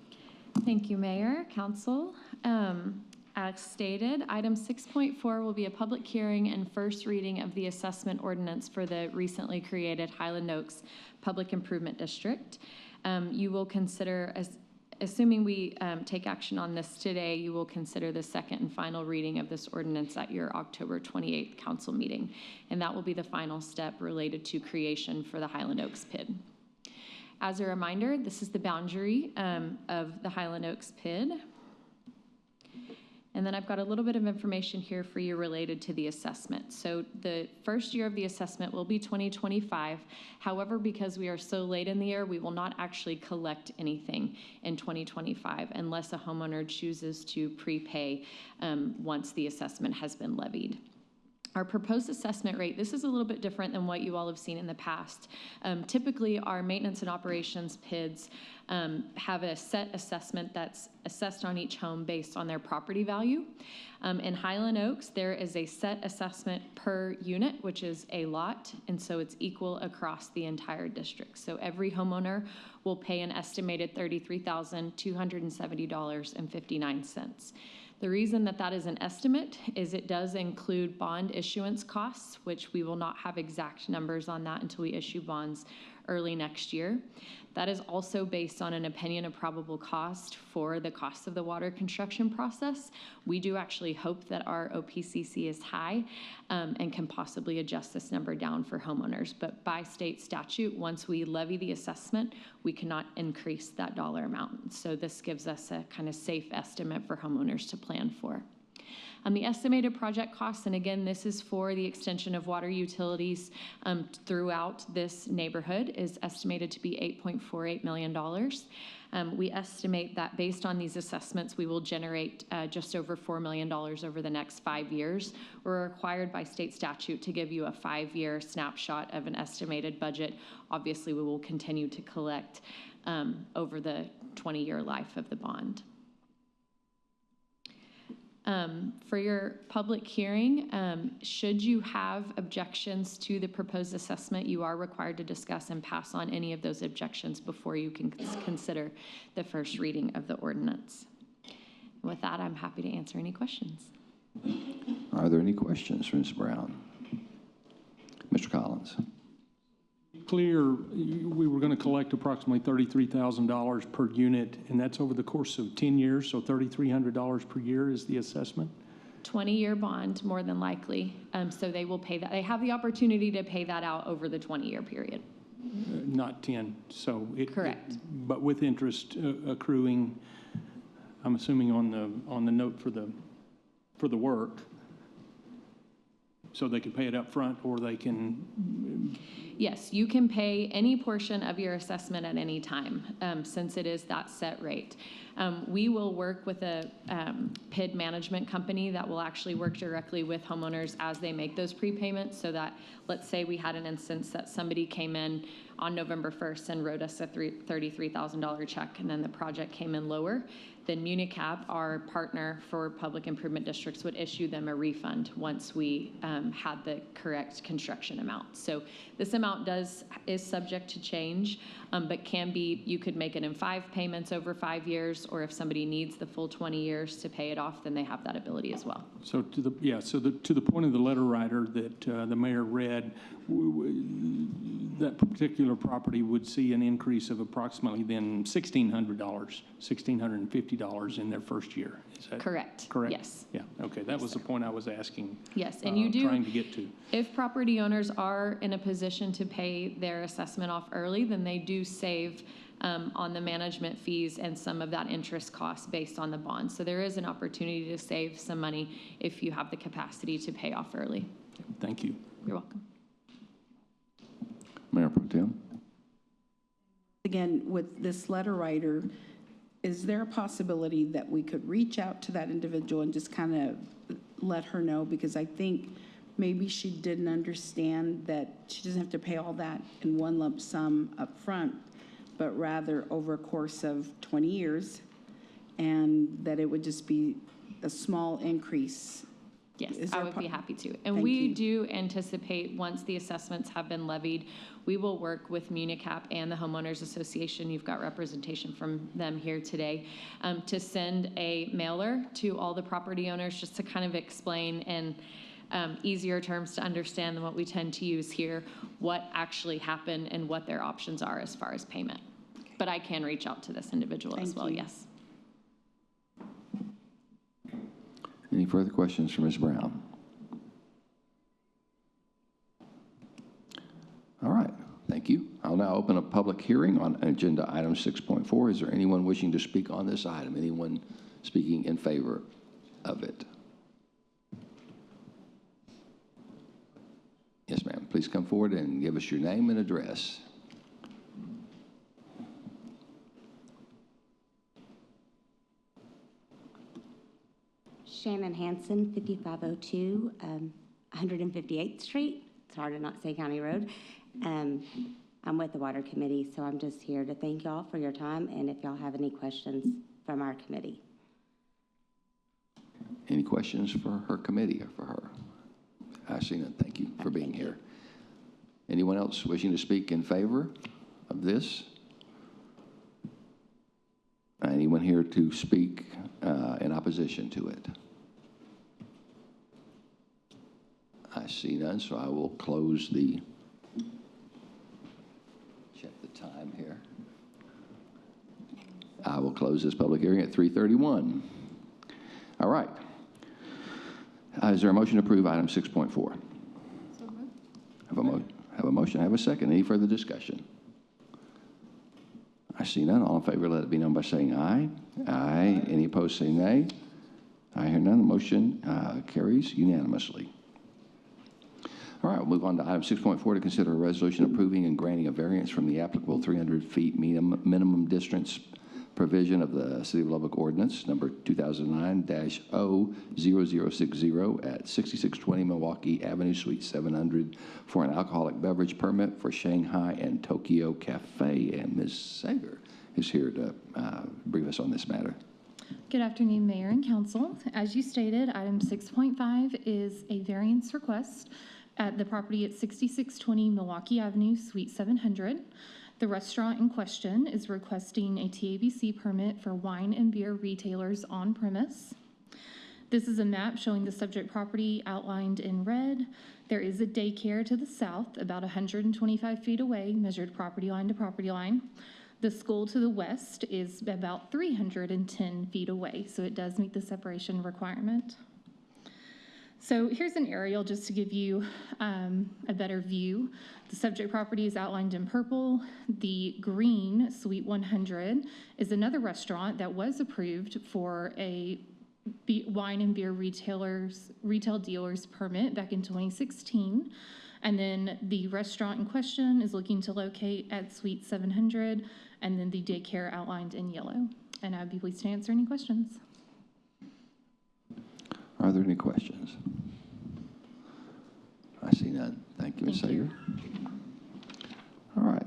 Thank you, Mayor, Council. As stated, item 6.4 will be a public hearing and first reading of the assessment ordinance for the recently created Highland Oaks Public Improvement District. You will consider, assuming we take action on this today, you will consider the second and final reading of this ordinance at your October 28th council meeting. And that will be the final step related to creation for the Highland Oaks PID. As a reminder, this is the boundary of the Highland Oaks PID. And then I've got a little bit of information here for you related to the assessment. So the first year of the assessment will be 2025. However, because we are so late in the year, we will not actually collect anything in 2025 unless a homeowner chooses to prepay once the assessment has been levied. Our proposed assessment rate, this is a little bit different than what you all have seen in the past. Typically, our maintenance and operations PIDs have a set assessment that's assessed on each home based on their property value. In Highland Oaks, there is a set assessment per unit, which is a lot, and so it's equal across the entire district. So every homeowner will pay an estimated $33,270.59. The reason that that is an estimate is it does include bond issuance costs, which we will not have exact numbers on that until we issue bonds early next year. That is also based on an opinion of probable cost for the cost of the water construction process. We do actually hope that our OPCC is high and can possibly adjust this number down for homeowners. But by state statute, once we levy the assessment, we cannot increase that dollar amount. So this gives us a kind of safe estimate for homeowners to plan for. The estimated project costs, and again, this is for the extension of water utilities throughout this neighborhood, is estimated to be $8.48 million. We estimate that based on these assessments, we will generate just over $4 million over the next 5 years. We're required by state statute to give you a 5-year snapshot of an estimated budget. Obviously, we will continue to collect over the 20-year life of the bond. For your public hearing, should you have objections to the proposed assessment, you are required to discuss and pass on any of those objections before you can consider the first reading of the ordinance. And with that, I'm happy to answer any questions. Are there any questions for Ms. Brown? Mr. Collins? Clear, we were going to collect approximately $33,000 per unit, and that's over the course of 10 years, so $3,300 per year is the assessment? 20-year bond, more than likely. So they will pay that. They have the opportunity to pay that out over the 20-year period. Not 10, so it. Correct. But with interest accruing, I'm assuming on the note for the work, so they can pay it up front, or they can. Yes, you can pay any portion of your assessment at any time, since it is that set rate. We will work with a PID management company that will actually work directly with homeowners as they make those prepayments, so that, let's say we had an instance that somebody came in on November 1st and wrote us a $33,000 check, and then the project came in lower, then MuniCap, our partner for public improvement districts, would issue them a refund once we had the correct construction amount. So this amount is subject to change, but can be, you could make it in 5 payments over 5 years, or if somebody needs the full 20 years to pay it off, then they have that ability as well. So to the point of the letter writer that the mayor read, that particular property would see an increase of approximately then $1,600, $1,650 in their first year. Is that Correct. correct? Yes. Yeah, okay, that was the point I was asking. Yes, and you do. Trying to get to. If property owners are in a position to pay their assessment off early, then they do save on the management fees and some of that interest cost based on the bond. So there is an opportunity to save some money if you have the capacity to pay off early. Thank you. You're welcome. Mayor Pro Tem? Again, with this letter writer, is there a possibility that we could reach out to that individual and just kind of let her know? Because I think maybe she didn't understand that she doesn't have to pay all that in one lump sum up front, but rather over a course of 20 years, and that it would just be a small increase. Yes, Is I there would be happy to. And Thank we you. do anticipate, once the assessments have been levied, we will work with MuniCap and the Homeowners Association, you've got representation from them here today, to send a mailer to all the property owners just to kind of explain in easier terms to understand than what we tend to use here, what actually happened and what their options are as far as payment. But I can reach out to this individual as Thank well, you. yes. Any further questions for Ms. Brown? All right, thank you. I'll now open a public hearing on agenda item 6.4. Is there anyone wishing to speak on this item? Anyone speaking in favor of it? Yes, ma'am. Please come forward and give us your name and address. Shannon Hanson, 5502 158th Street. It's hard to not say County Road. I'm with the Water Committee, so I'm just here to thank y'all for your time, and if y'all have any questions from our committee. Any questions for her committee or for her? I see none. Thank you for being here. Anyone else wishing to speak in favor of this? Anyone here to speak in opposition to it? I see none, so I will close the, check the time here. I will close this public hearing at 3:31. All right. Is there a motion to approve item 6.4? So moved. Have a motion. Have a second. Any further discussion? I see none. All in favor, let it be known by saying aye. Aye. Any opposed, say nay. I hear none. The motion carries unanimously. All right, we'll move on to item 6.4 to consider a resolution approving and granting a variance from the applicable 300 feet minimum distance provision of the City of Lubbock Ordinance Number 2009-00060 at 6620 Milwaukee Avenue, Suite 700, for an alcoholic beverage permit for Shanghai and Tokyo Cafe. And Ms. Sager is here to brief us on this matter. Good afternoon, Mayor and Council. As you stated, item 6.5 is a variance request at the property at 6620 Milwaukee Avenue, Suite 700. The restaurant in question is requesting a TABC permit for wine and beer retailers on premise. This is a map showing the subject property outlined in red. There is a daycare to the south, about 125 feet away, measured property line to property line. The school to the west is about 310 feet away, so it does meet the separation requirement. So here's an aerial just to give you a better view. The subject property is outlined in purple. The green, Suite 100, is another restaurant that was approved for a wine and beer retail dealers permit back in 2016. And then the restaurant in question is looking to locate at Suite 700, and then the daycare outlined in yellow. And I'd be pleased to answer any questions. Are there any questions? I see none. Thank you, Ms. Sager. All right.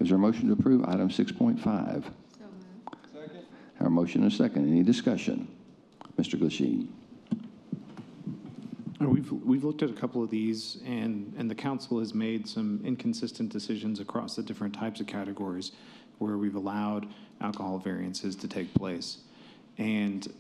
Is there a motion to approve item 6.5? So moved. Second. Our motion and a second. Any discussion? Mr. Glasheen. We've looked at a couple of these, and the council has made some inconsistent decisions across the different types of categories where we've allowed alcohol variances to take place. And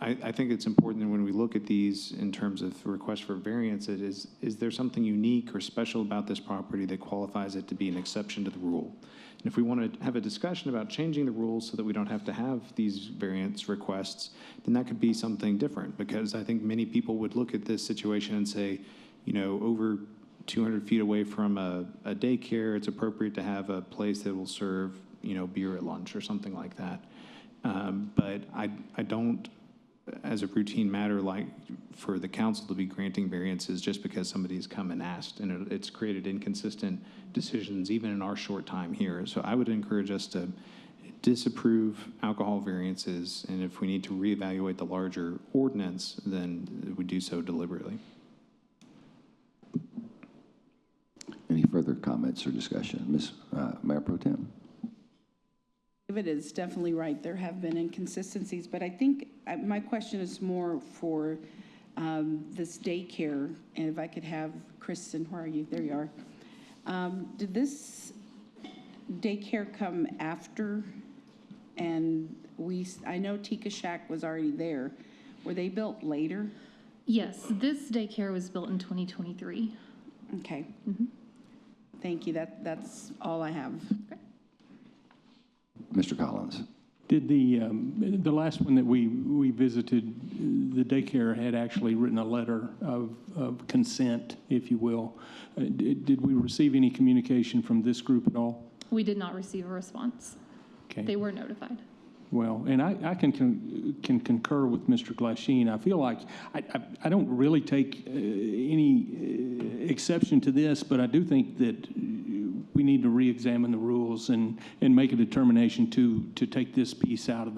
I think it's important that when we look at these in terms of requests for variance, is there something unique or special about this property that qualifies it to be an exception to the rule? And if we want to have a discussion about changing the rules so that we don't have to have these variance requests, then that could be something different, because I think many people would look at this situation and say, you know, over 200 feet away from a daycare, it's appropriate to have a place that will serve, you know, beer at lunch or something like that. But I don't, as a routine matter, like for the council to be granting variances just because somebody's come and asked, and it's created inconsistent decisions even in our short time here. So I would encourage us to disapprove alcohol variances, and if we need to reevaluate the larger ordinance, then we do so deliberately. Any further comments or discussion? Ms. Mayor Pro Tem. David is definitely right. There have been inconsistencies, but I think my question is more for this daycare. And if I could have Kristen, where are you? There you are. Did this daycare come after? And I know Tika Shack was already there. Were they built later? Yes, this daycare was built in 2023. Okay. Mm-hmm. Thank you. That's all I have. Okay. Mr. Collins. Did the last one that we visited, the daycare had actually written a letter of consent, if you will. Did we receive any communication from this group at all? We did not receive a response. Okay. They were notified. Well, and I can concur with Mr. Glasheen. I feel like I don't really take any exception to this, but I do think that we need to re-examine the rules and make a determination to take this piece out of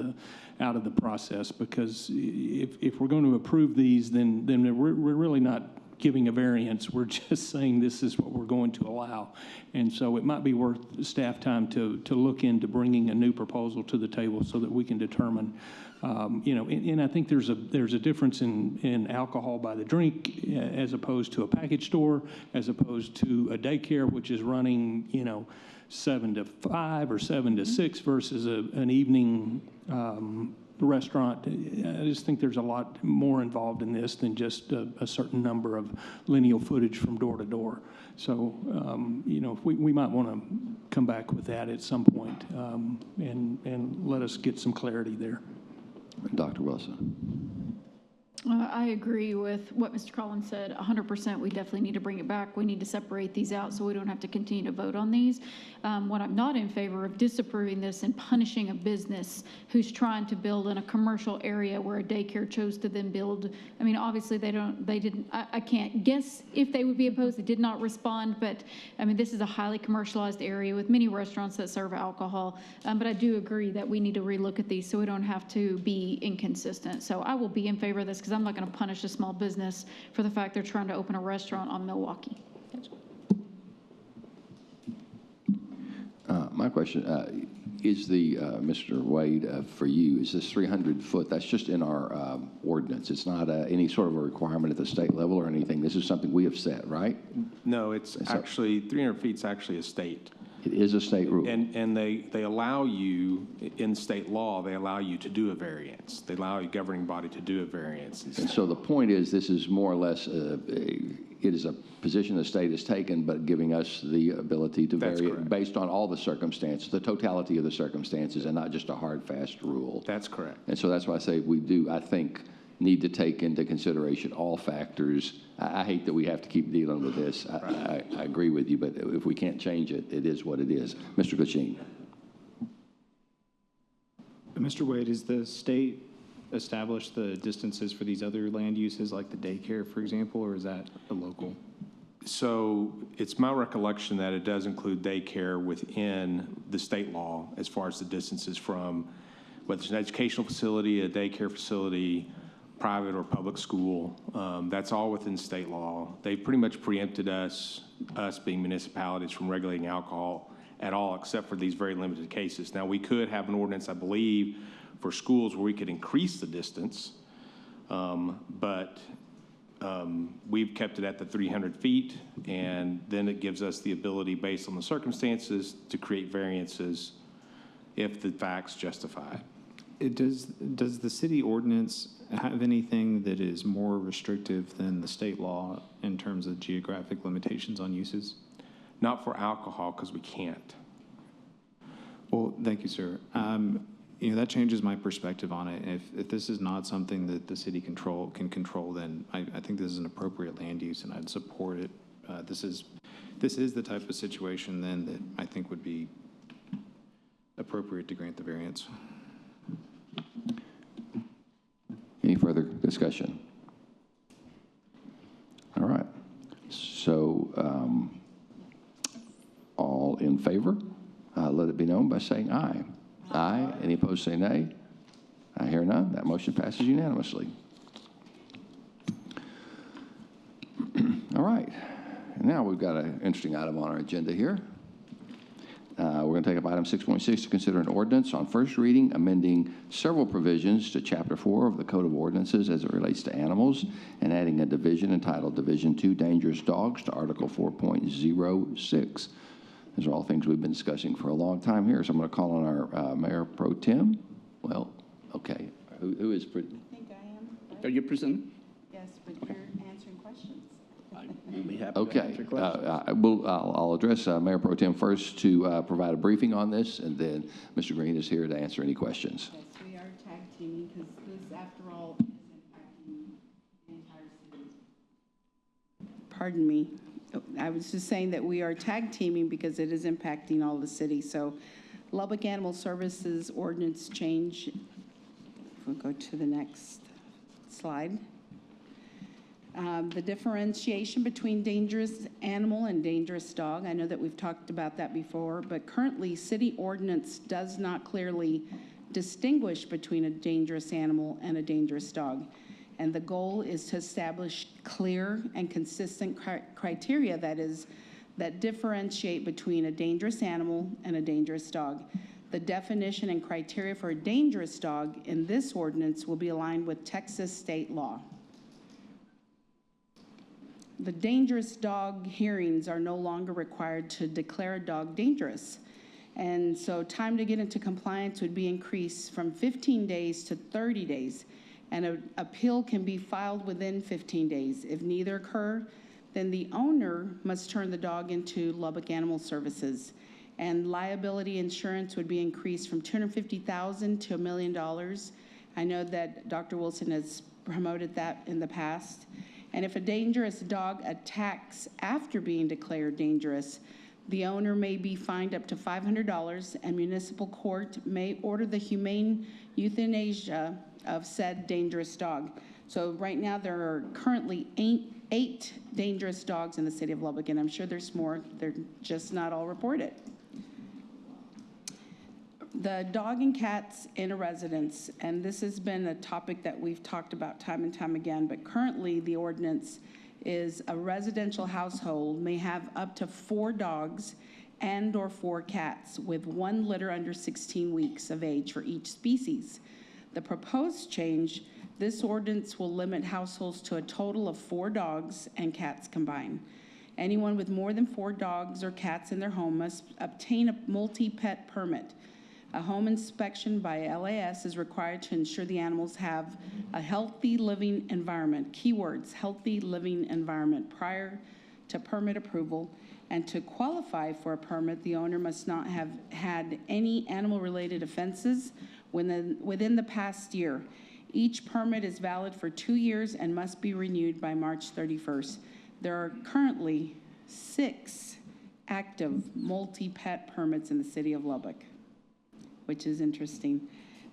the process, because if we're going to approve these, then we're really not giving a variance. We're just saying this is what we're going to allow. And so it might be worth staff time to look into bringing a new proposal to the table so that we can determine, you know, and I think there's a difference in alcohol by the drink as opposed to a package store, as opposed to a daycare, which is running, you know, 7 to 5 or 7 to 6 versus an evening restaurant. I just think there's a lot more involved in this than just a certain number of lineal footage from door to door. So, you know, we might want to come back with that at some point and let us get some clarity there. Dr. Wilson. I agree with what Mr. Collins said, 100%. We definitely need to bring it back. We need to separate these out so we don't have to continue to vote on these. What I'm not in favor of disapproving this and punishing a business who's trying to build in a commercial area where a daycare chose to then build. I mean, obviously I can't guess if they would be opposed. They did not respond, but I mean, this is a highly commercialized area with many restaurants that serve alcohol. But I do agree that we need to relook at these so we don't have to be inconsistent. So I will be in favor of this because I'm not going to punish a small business for the fact they're trying to open a restaurant on Milwaukee. My question is Mr. Wade, for you, is this 300-foot, that's just in our ordinance. It's not any sort of a requirement at the state level or anything. This is something we have set, right? No, it's actually, 300 feet is actually a state. It is a state rule. And they allow you, in state law, they allow you to do a variance. They allow a governing body to do a variance. And so the point is, this is more or less, it is a position the state has taken, but giving us the ability to vary it based on all the circumstances, the totality of the circumstances, and not just a hard, fast rule. That's correct. And so that's why I say we do, I think, need to take into consideration all factors. I hate that we have to keep dealing with this. I agree with you, but if we can't change it, it is what it is. Mr. Glasheen. Mr. Wade, is the state establish the distances for these other land uses, like the daycare, for example, or is that a local? So it's my recollection that it does include daycare within the state law as far as the distances from whether it's an educational facility, a daycare facility, private or public school. That's all within state law. They pretty much preempted us being municipalities, from regulating alcohol at all, except for these very limited cases. Now, we could have an ordinance, I believe, for schools where we could increase the distance, but we've kept it at the 300 feet, and then it gives us the ability, based on the circumstances, to create variances if the facts justify it. Does the city ordinance have anything that is more restrictive than the state law in terms of geographic limitations on uses? Not for alcohol, because we can't. Well, thank you, sir. That changes my perspective on it. If this is not something that the city can control, then I think this is an appropriate land use, and I'd support it. This is the type of situation then that I think would be appropriate to grant the variance. Any further discussion? All right. So all in favor, let it be known by saying aye. Aye. Any opposed, say nay. I hear none. That motion passes unanimously. All right. And now we've got an interesting item on our agenda here. We're going to take up item 6.6 to consider an ordinance on first reading, amending several provisions to Chapter 4 of the Code of Ordinances as it relates to animals, and adding a division entitled Division 2 Dangerous Dogs to Article 4.06. These are all things we've been discussing for a long time here, so I'm going to call on our Mayor Pro Tem. Well, okay. Who is? I think I am. Right? Are you presenting? Yes, but you're answering questions. We'll be happy to Okay. answer questions. I'll address Mayor Pro Tem first to provide a briefing on this, and then Mr. Green is here to answer any questions. Yes, we are tag teaming because this, after all, is impacting the entire city. Pardon me. I was just saying that we are tag teaming because it is impacting all the city. So Lubbock Animal Services ordinance change. We'll go to the next slide. The differentiation between dangerous animal and dangerous dog. I know that we've talked about that before, but currently city ordinance does not clearly distinguish between a dangerous animal and a dangerous dog. And the goal is to establish clear and consistent criteria that differentiate between a dangerous animal and a dangerous dog. The definition and criteria for a dangerous dog in this ordinance will be aligned with Texas state law. The dangerous dog hearings are no longer required to declare a dog dangerous. And so time to get into compliance would be increased from 15 days to 30 days. And an appeal can be filed within 15 days. If neither occur, then the owner must turn the dog into Lubbock Animal Services. And liability insurance would be increased from $250,000 to $1 million. I know that Dr. Wilson has promoted that in the past. And if a dangerous dog attacks after being declared dangerous, the owner may be fined up to $500, and municipal court may order the humane euthanasia of said dangerous dog. So right now, there are currently eight dangerous dogs in the city of Lubbock, and I'm sure there's more. They're just not all reported. The dog and cats in a residence, and this has been a topic that we've talked about time and time again, but currently the ordinance is a residential household may have up to 4 dogs and/or 4 cats with 1 litter under 16 weeks of age for each species. The proposed change, this ordinance will limit households to a total of 4 dogs and cats combined. Anyone with more than 4 dogs or cats in their home must obtain a multi-pet permit. A home inspection by LAS is required to ensure the animals have a healthy living environment, keywords, healthy living environment, prior to permit approval. And to qualify for a permit, the owner must not have had any animal-related offenses within the past year. Each permit is valid for 2 years and must be renewed by March 31st. There are currently 6 active multi-pet permits in the city of Lubbock, which is interesting.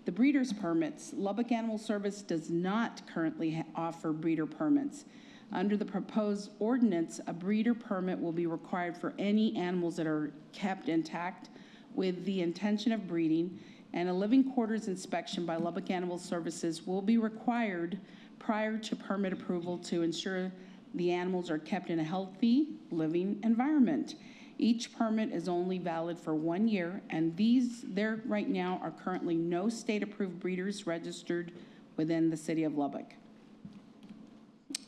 The breeder's permits, Lubbock Animal Service does not currently offer breeder permits. Under the proposed ordinance, a breeder permit will be required for any animals that are kept intact with the intention of breeding, and a living quarters inspection by Lubbock Animal Services will be required prior to permit approval to ensure the animals are kept in a healthy living environment. Each permit is only valid for 1 year, and there right now are currently no state-approved breeders registered within the city of Lubbock.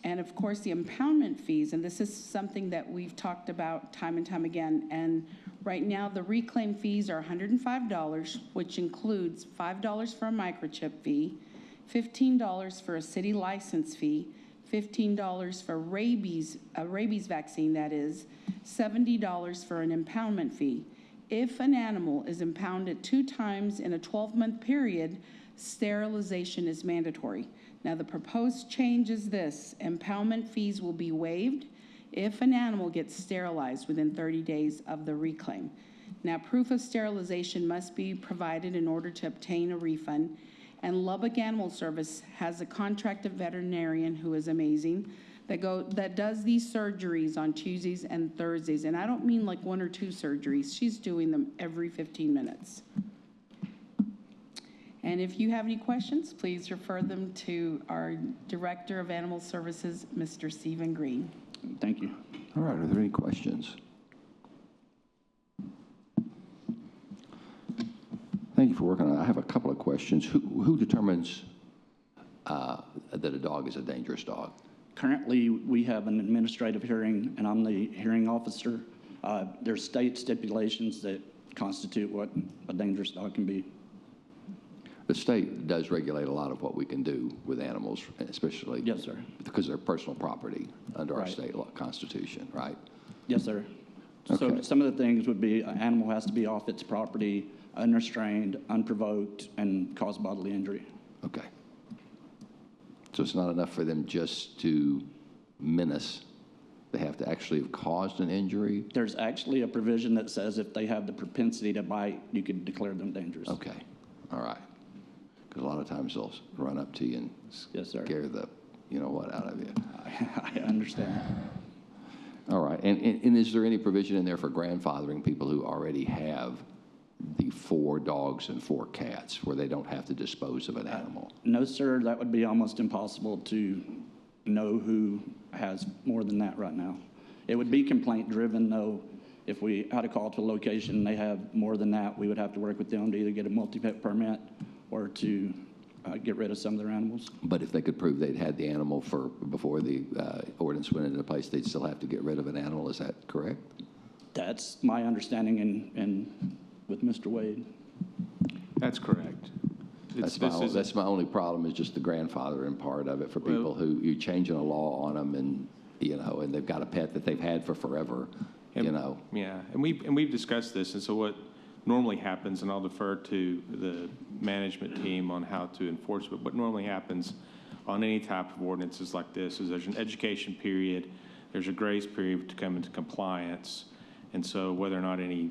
And of course, the impoundment fees, and this is something that we've talked about time and time again, and right now the reclaim fees are $105, which includes $5 for a microchip fee, $15 for a city license fee, $15 for a rabies vaccine, that is, $70 for an impoundment fee. If an animal is impounded 2 times in a 12-month period, sterilization is mandatory. Now, the proposed change is this: impoundment fees will be waived if an animal gets sterilized within 30 days of the reclaim. Now, proof of sterilization must be provided in order to obtain a refund. And Lubbock Animal Service has a contracted veterinarian who is amazing that does these surgeries on Tuesdays and Thursdays. And I don't mean like 1 or 2 surgeries. She's doing them every 15 minutes. And if you have any questions, please refer them to our Director of Animal Services, Mr. Stephen Green. Thank you. All right, are there any questions? Thank you for working on it. I have a couple of questions. Who determines that a dog is a dangerous dog? Currently, we have an administrative hearing, and I'm the hearing officer. There's state stipulations that constitute what a dangerous dog can be. The state does regulate a lot of what we can do with animals, especially Yes, sir. because they're personal property under our Right. state law, constitution, right? Yes, sir. So Okay. some of the things would be an animal has to be off its property, unrestrained, unprovoked, and cause bodily injury. Okay. So it's not enough for them just to menace. They have to actually have caused an injury? There's actually a provision that says if they have the propensity to bite, you could declare them dangerous. Okay, all right. Because a lot of times they'll run up to you and Yes, sir. scare the, out of you. I understand. All right, and is there any provision in there for grandfathering people who already have the 4 dogs and 4 cats where they don't have to dispose of an animal? No, sir, that would be almost impossible to know who has more than that right now. It would be complaint-driven, though. If we had a call to a location and they have more than that, we would have to work with them to either get a multi-pet permit or to get rid of some of their animals. But if they could prove they'd had the animal before the ordinance went into place, they'd still have to get rid of an animal, is that correct? That's my understanding and with Mr. Wade. That's correct. That's my only problem, is just the grandfathering part of it for people who you're changing a law on them, and and they've got a pet that they've had for forever. Yeah, and we've discussed this, and so what normally happens, and I'll defer to the management team on how to enforce it, but what normally happens on any type of ordinances like this is there's an education period, there's a grace period to come into compliance. And so whether or not any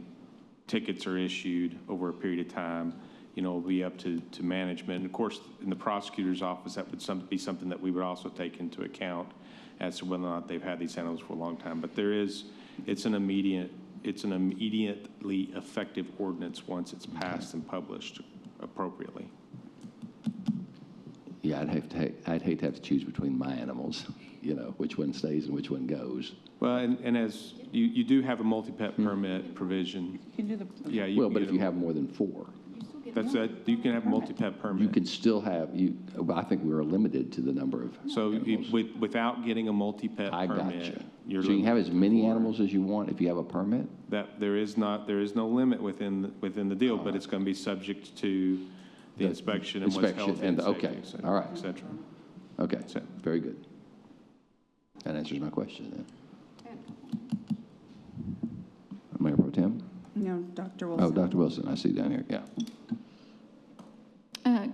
tickets are issued over a period of time, will be up to management. And of course, in the prosecutor's office, that would be something that we would also take into account as to whether or not they've had these animals for a long time. But it's an immediately effective ordinance once it's passed and published appropriately. Yeah, I'd hate to have to choose between my animals, which one stays and which one goes. Well, and as you do have a multi-pet permit provision. You can do the. Yeah. Well, but if you have more than 4. That's it. You can have a multi-pet permit. You can still have, I think we're limited to the number of So animals. without getting a multi-pet I permit, gotcha. you're So you can have as limited many to 4. animals as you want if you have a permit? That there is no limit within the deal, but it's going to be subject to the inspection and what's held in safety, okay, all right. et cetera. Okay, very good. That answers my question then. Mayor Pro Tem? No, Dr. Wilson. Oh, Dr. Wilson, I see down here, yeah.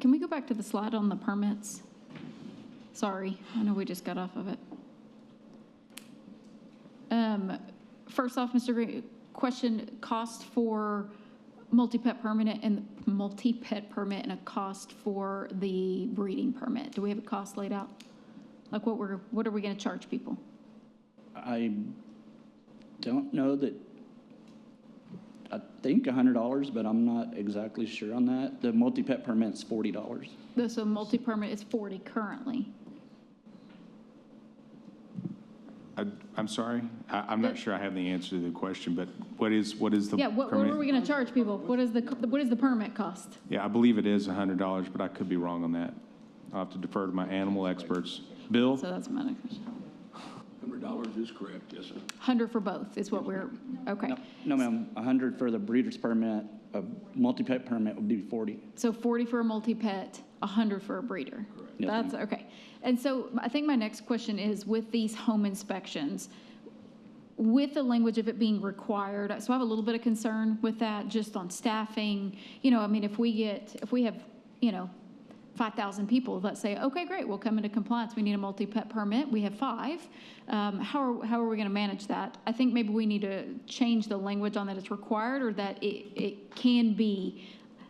Can we go back to the slide on the permits? Sorry, I know we just got off of it. First off, Mr. Green, question, cost for multi-pet permit and a cost for the breeding permit. Do we have a cost laid out? Like what are we going to charge people? I don't know that, I think $100, but I'm not exactly sure on that. The multi-pet permit's $40. So multi-permit is 40 currently. I'm sorry, I'm not sure I have the answer to the question, but what is the Yeah, what permit? are we going to charge people? What is the permit cost? Yeah, I believe it is $100, but I could be wrong on that. I'll have to defer to my animal experts. Bill? So that's my next question. $100 is correct, yes, sir. 100 for both is what we're, okay. No, ma'am, 100 for the breeder's permit, a multi-pet permit would be 40. So 40 for a multi-pet, 100 for a breeder. Yes, That's, ma'am. okay. And so I think my next question is, with these home inspections, with the language of it being required, so I have a little bit of concern with that, just on staffing. If we have, 5,000 people that say, okay, great, we'll come into compliance, we need a multi-pet permit, we have 5. How are we going to manage that? I think maybe we need to change the language on that it's required, or that it can be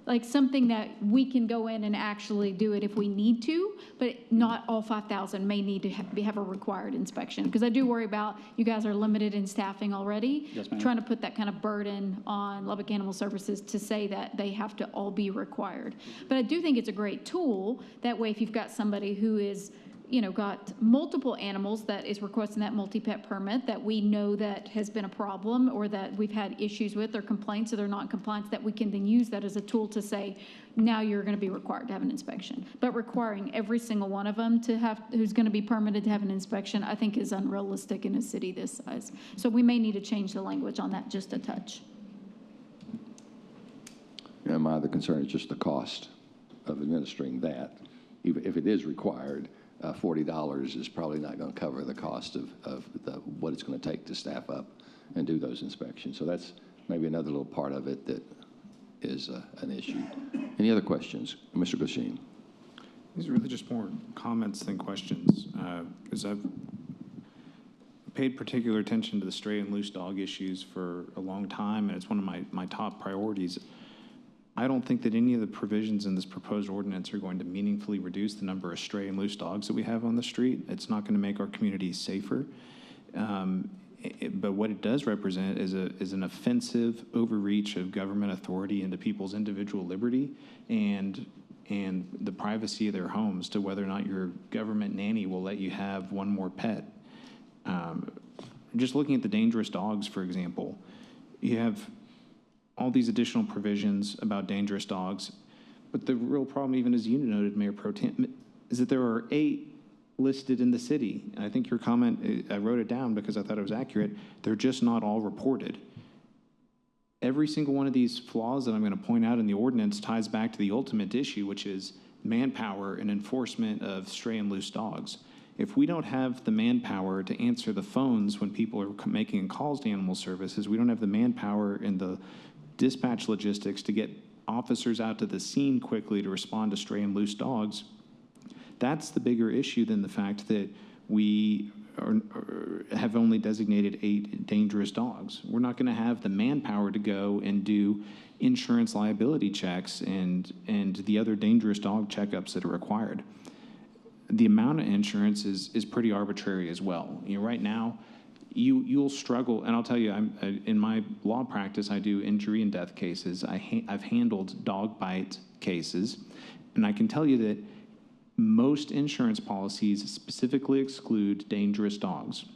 like something that we can go in and actually do it if we need to, but not all 5,000 may need to have a required inspection. Because I do worry about, you guys are limited in staffing already. Yes, ma'am. Trying to put that kind of burden on Lubbock Animal Services to say that they have to all be required. But I do think it's a great tool. That way, if you've got somebody who is, got multiple animals that is requesting that multi-pet permit that we know that has been a problem, or that we've had issues with or complaints, or they're not in compliance, that we can then use that as a tool to say, now you're going to be required to have an inspection. But requiring every single one of them to have, who's going to be permitted to have an inspection, I think is unrealistic in a city this size. So we may need to change the language on that just a touch. Yeah, my other concern is just the cost of administering that. If it is required, $40 is probably not going to cover the cost of what it's going to take to staff up and do those inspections. So that's maybe another little part of it that is an issue. Any other questions? Mr. Goshen. These are really just more comments than questions, because I've paid particular attention to the stray and loose dog issues for a long time, and it's one of my top priorities. I don't think that any of the provisions in this proposed ordinance are going to meaningfully reduce the number of stray and loose dogs that we have on the street. It's not going to make our communities safer. But what it does represent is an offensive overreach of government authority into people's individual liberty and the privacy of their homes, to whether or not your government nanny will let you have one more pet. Just looking at the dangerous dogs, for example, you have all these additional provisions about dangerous dogs, but the real problem, even as you noted, Mayor Pro Tem, is that there are 8 listed in the city. And I think your comment, I wrote it down because I thought it was accurate, they're just not all reported. Every single one of these flaws that I'm going to point out in the ordinance ties back to the ultimate issue, which is manpower and enforcement of stray and loose dogs. If we don't have the manpower to answer the phones when people are making calls to animal services, we don't have the manpower and the dispatch logistics to get officers out to the scene quickly to respond to stray and loose dogs, that's the bigger issue than the fact that we have only designated 8 dangerous dogs. We're not going to have the manpower to go and do insurance liability checks and the other dangerous dog checkups that are required. The amount of insurance is pretty arbitrary as well. You know, right now, you'll struggle, and I'll tell you, in my law practice, I do injury and death cases. I've handled dog bite cases, and I can tell you that most insurance policies specifically exclude dangerous dogs.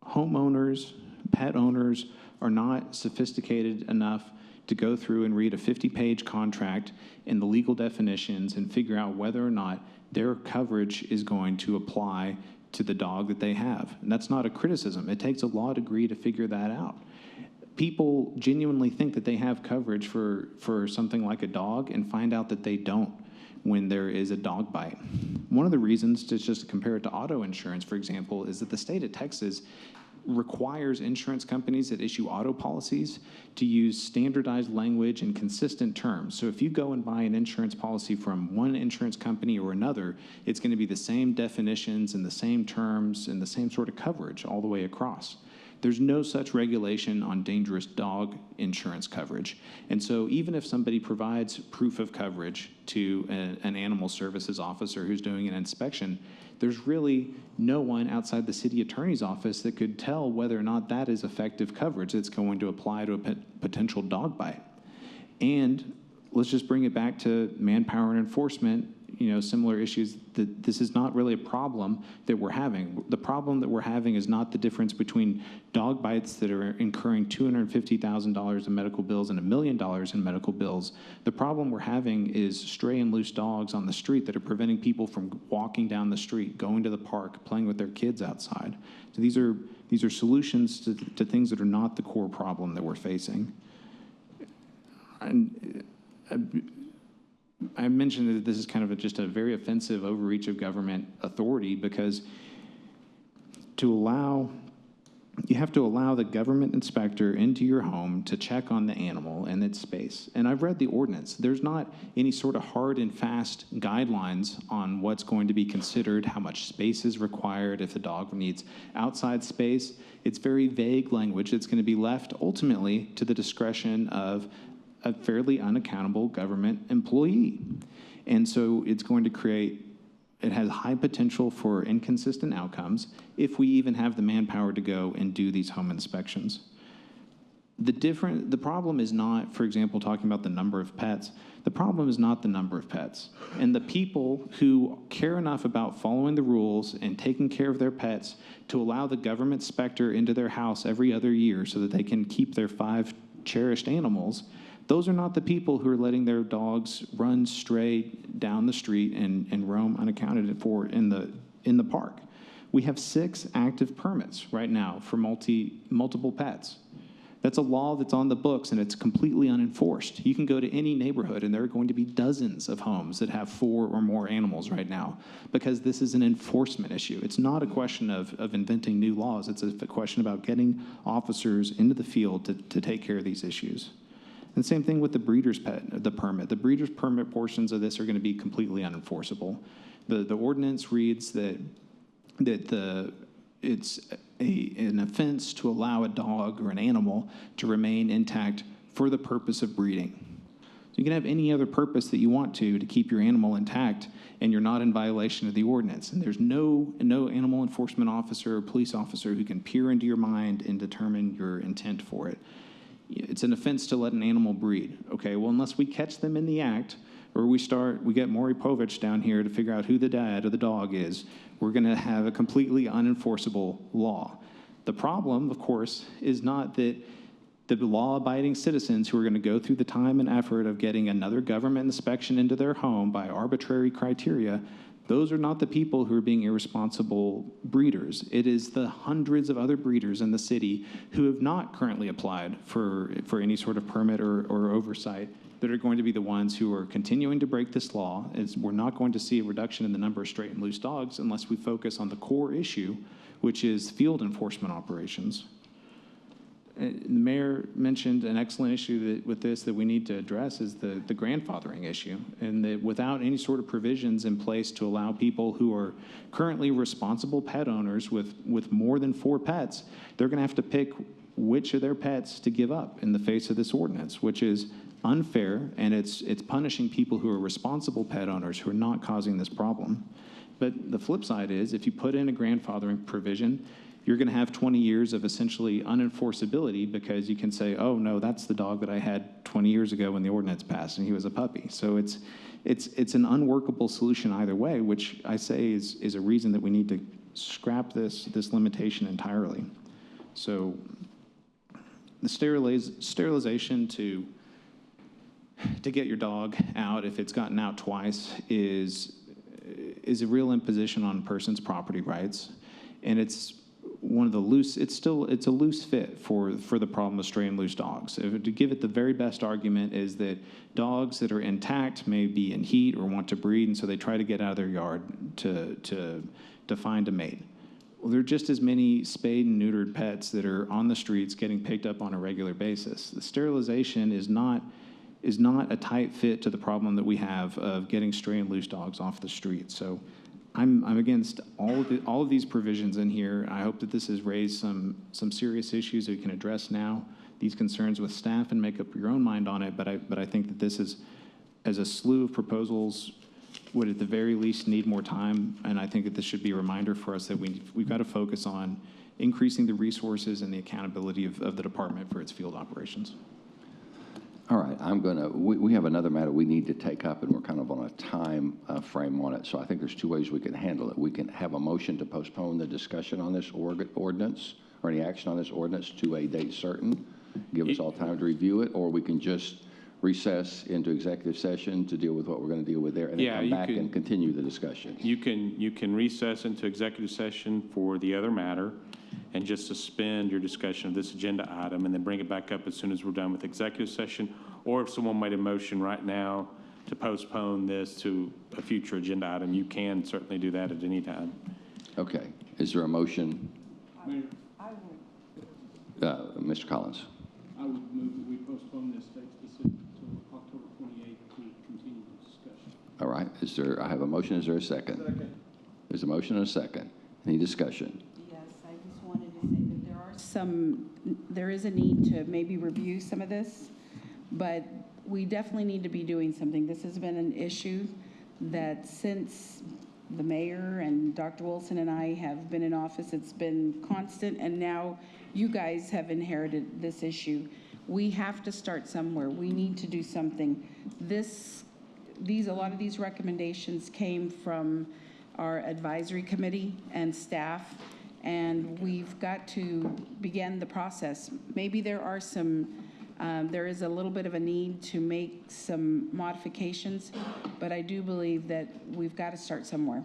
Homeowners, pet owners are not sophisticated enough to go through and read a 50-page contract and the legal definitions and figure out whether or not their coverage is going to apply to the dog that they have. And that's not a criticism. It takes a law degree to figure that out. People genuinely think that they have coverage for something like a dog and find out that they don't when there is a dog bite. One of the reasons, to just compare it to auto insurance, for example, is that the state of Texas requires insurance companies that issue auto policies to use standardized language and consistent terms. So if you go and buy an insurance policy from one insurance company or another, it's going to be the same definitions and the same terms and the same sort of coverage all the way across. There's no such regulation on dangerous dog insurance coverage. And so even if somebody provides proof of coverage to an animal services officer who's doing an inspection, there's really no one outside the city attorney's office that could tell whether or not that is effective coverage that's going to apply to a potential dog bite. And let's just bring it back to manpower and enforcement, you know, similar issues, that this is not really a problem that we're having. The problem that we're having is not the difference between dog bites that are incurring $250,000 in medical bills and $1 million in medical bills. The problem we're having is stray and loose dogs on the street that are preventing people from walking down the street, going to the park, playing with their kids outside. So these are solutions to things that are not the core problem that we're facing. And I mentioned that this is kind of just a very offensive overreach of government authority, because you have to allow the government inspector into your home to check on the animal and its space. And I've read the ordinance. There's not any sort of hard and fast guidelines on what's going to be considered, how much space is required, if the dog needs outside space. It's very vague language. It's going to be left ultimately to the discretion of a fairly unaccountable government employee. And so it's going to create, it has high potential for inconsistent outcomes if we even have the manpower to go and do these home inspections. The problem is not, for example, talking about the number of pets. The problem is not the number of pets. And the people who care enough about following the rules and taking care of their pets to allow the government inspector into their house every other year so that they can keep their 5 cherished animals, those are not the people who are letting their dogs run stray down the street and roam unaccounted for in the park. We have 6 active permits right now for multiple pets. That's a law that's on the books, and it's completely unenforced. You can go to any neighborhood, and there are going to be dozens of homes that have 4 or more animals right now, because this is an enforcement issue. It's not a question of inventing new laws. It's a question about getting officers into the field to take care of these issues. And the same thing with the breeder's permit. The breeder's permit portions of this are going to be completely unenforceable. The ordinance reads that it's an offense to allow a dog or an animal to remain intact for the purpose of breeding. So you can have any other purpose that you want to keep your animal intact, and you're not in violation of the ordinance. And there's no animal enforcement officer or police officer who can peer into your mind and determine your intent for it. It's an offense to let an animal breed. Okay, well, unless we catch them in the act, or we get Maury Povich down here to figure out who the dad of the dog is, we're going to have a completely unenforceable law. The problem, of course, is not that the law-abiding citizens who are going to go through the time and effort of getting another government inspection into their home by arbitrary criteria. Those are not the people who are being irresponsible breeders. It is the hundreds of other breeders in the city who have not currently applied for any sort of permit or oversight that are going to be the ones who are continuing to break this law. We're not going to see a reduction in the number of straight and loose dogs unless we focus on the core issue, which is field enforcement operations. the mayor mentioned an excellent issue with this that we need to address is the grandfathering issue. And that without any sort of provisions in place to allow people who are currently responsible pet owners with more than 4 pets, they're going to have to pick which of their pets to give up in the face of this ordinance, which is unfair, and it's punishing people who are responsible pet owners who are not causing this problem. But the flip side is, if you put in a grandfathering provision, you're going to have 20 years of essentially unenforceability because you can say, oh, no, that's the dog that I had 20 years ago when the ordinance passed and he was a puppy. So it's an unworkable solution either way, which I say is a reason that we need to scrap this limitation entirely. So the sterilization to get your dog out if it's gotten out twice is a real imposition on a person's property rights, and it's a loose fit for the problem of stray and loose dogs. To give it the very best argument is that dogs that are intact may be in heat or want to breed, and so they try to get out of their yard to find a mate. Well, there are just as many spayed and neutered pets that are on the streets getting picked up on a regular basis. The sterilization is not a tight fit to the problem that we have of getting stray and loose dogs off the street. So I'm against all of these provisions in here. I hope that this has raised some serious issues that we can address now, these concerns with staff, and make up your own mind on it. But I think that this is, as a slew of proposals, would at the very least need more time. And I think that this should be a reminder for us that we've got to focus on increasing the resources and the accountability of the department for its field operations. All right, we have another matter we need to take up, and we're kind of on a time frame on it. So I think there's 2 ways we can handle it. We can have a motion to postpone the discussion on this ordinance or any action on this ordinance to a date certain, give us all time to review it, or we can just recess into executive session to deal with what we're going to deal with there, and then come back and continue the discussion. You can recess into executive session for the other matter and just suspend your discussion of this agenda item and then bring it back up as soon as we're done with executive session. Or if someone made a motion right now to postpone this to a future agenda item, you can certainly do that at any time. Okay. Is there a motion? Mr. Collins. I would move that we postpone this date specific to October 28th to continue the discussion. All right. I have a motion. Is there a second? Second. There's a motion and a second. Any discussion? Yes, I just wanted to say that there is a need to maybe review some of this, but we definitely need to be doing something. This has been an issue that since the mayor and Dr. Wilson and I have been in office, it's been constant, and now you guys have inherited this issue. We have to start somewhere. We need to do something. A lot of these recommendations came from our advisory committee and staff, and we've got to begin the process. Maybe there is a little bit of a need to make some modifications, but I do believe that we've got to start somewhere.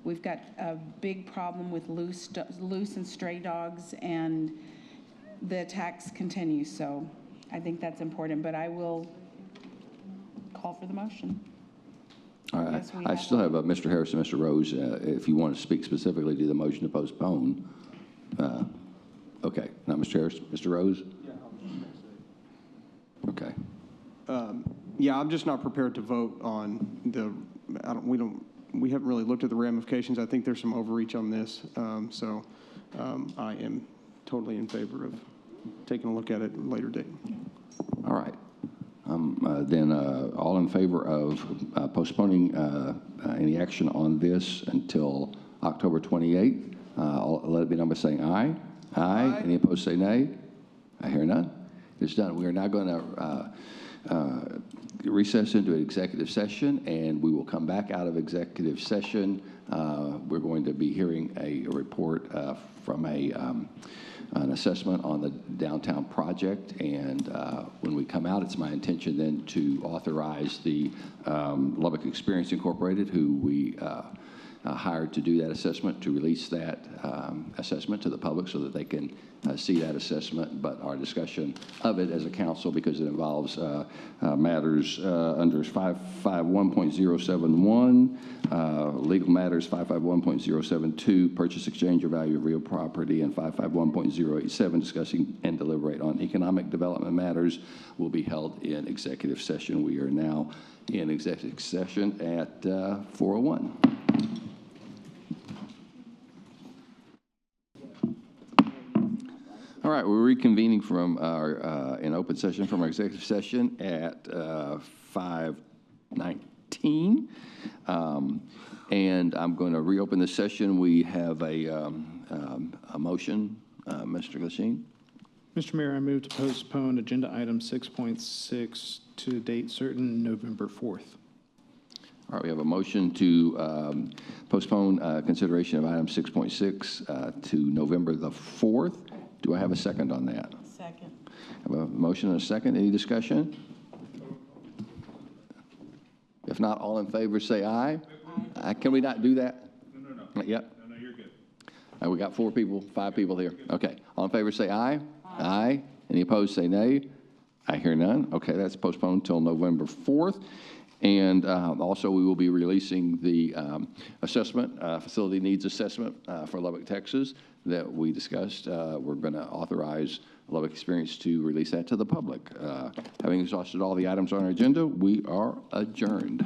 We've got a big problem with loose and stray dogs, and the attacks continue. So I think that's important, but I will call for the motion. All right. I still have Mr. Harris and Mr. Rose. If you want to speak specifically to the motion to postpone. Okay. Now, Mr. Harris, Mr. Rose? Yeah, okay. Yeah, I'm just not prepared to vote on we haven't really looked at the ramifications. I think there's some overreach on this. I am totally in favor of taking a look at it at a later date. All right. Then all in favor of postponing any action on this until October 28th, let it be known by saying aye. Aye. Any opposed say nay. I hear none. It's done. We are now going to recess into an executive session, and we will come back out of executive session. We're going to be hearing a report from an assessment on the downtown project, and when we come out, it's my intention then to authorize the Lubbock Experience Incorporated, who we hired to do that assessment, to release that assessment to the public so that they can see that assessment. But our discussion of it as a council, because it involves matters under 551.071, legal matters 551.072, purchase, exchange, or value of real property, and 551.087, discussing and deliberate on economic development matters, will be held in executive session. We are now in executive session at 4:01. All right, we're reconvening from our, in open session from our executive session at 5:19. And I'm going to reopen the session. We have a motion, Mr. Glasheen. Mr. Mayor, I move to postpone agenda item 6.6 to date certain, November 4th. All right, we have a motion to postpone consideration of item 6.6 to November the 4th. Do I have a second on that? Second. I have a motion and a second. Any discussion? If not, all in favor say aye. Aye. Can we not do that? No. Not yet? No, you're good. We got 5 people here. Okay. All in favor say aye. Aye. Any opposed say nay. I hear none. Okay, that's postponed until November 4th. And also, we will be releasing the assessment, facility needs assessment for Lubbock, Texas, that we discussed. We're going to authorize Lubbock Experience to release that to the public. Having exhausted all the items on our agenda, we are adjourned.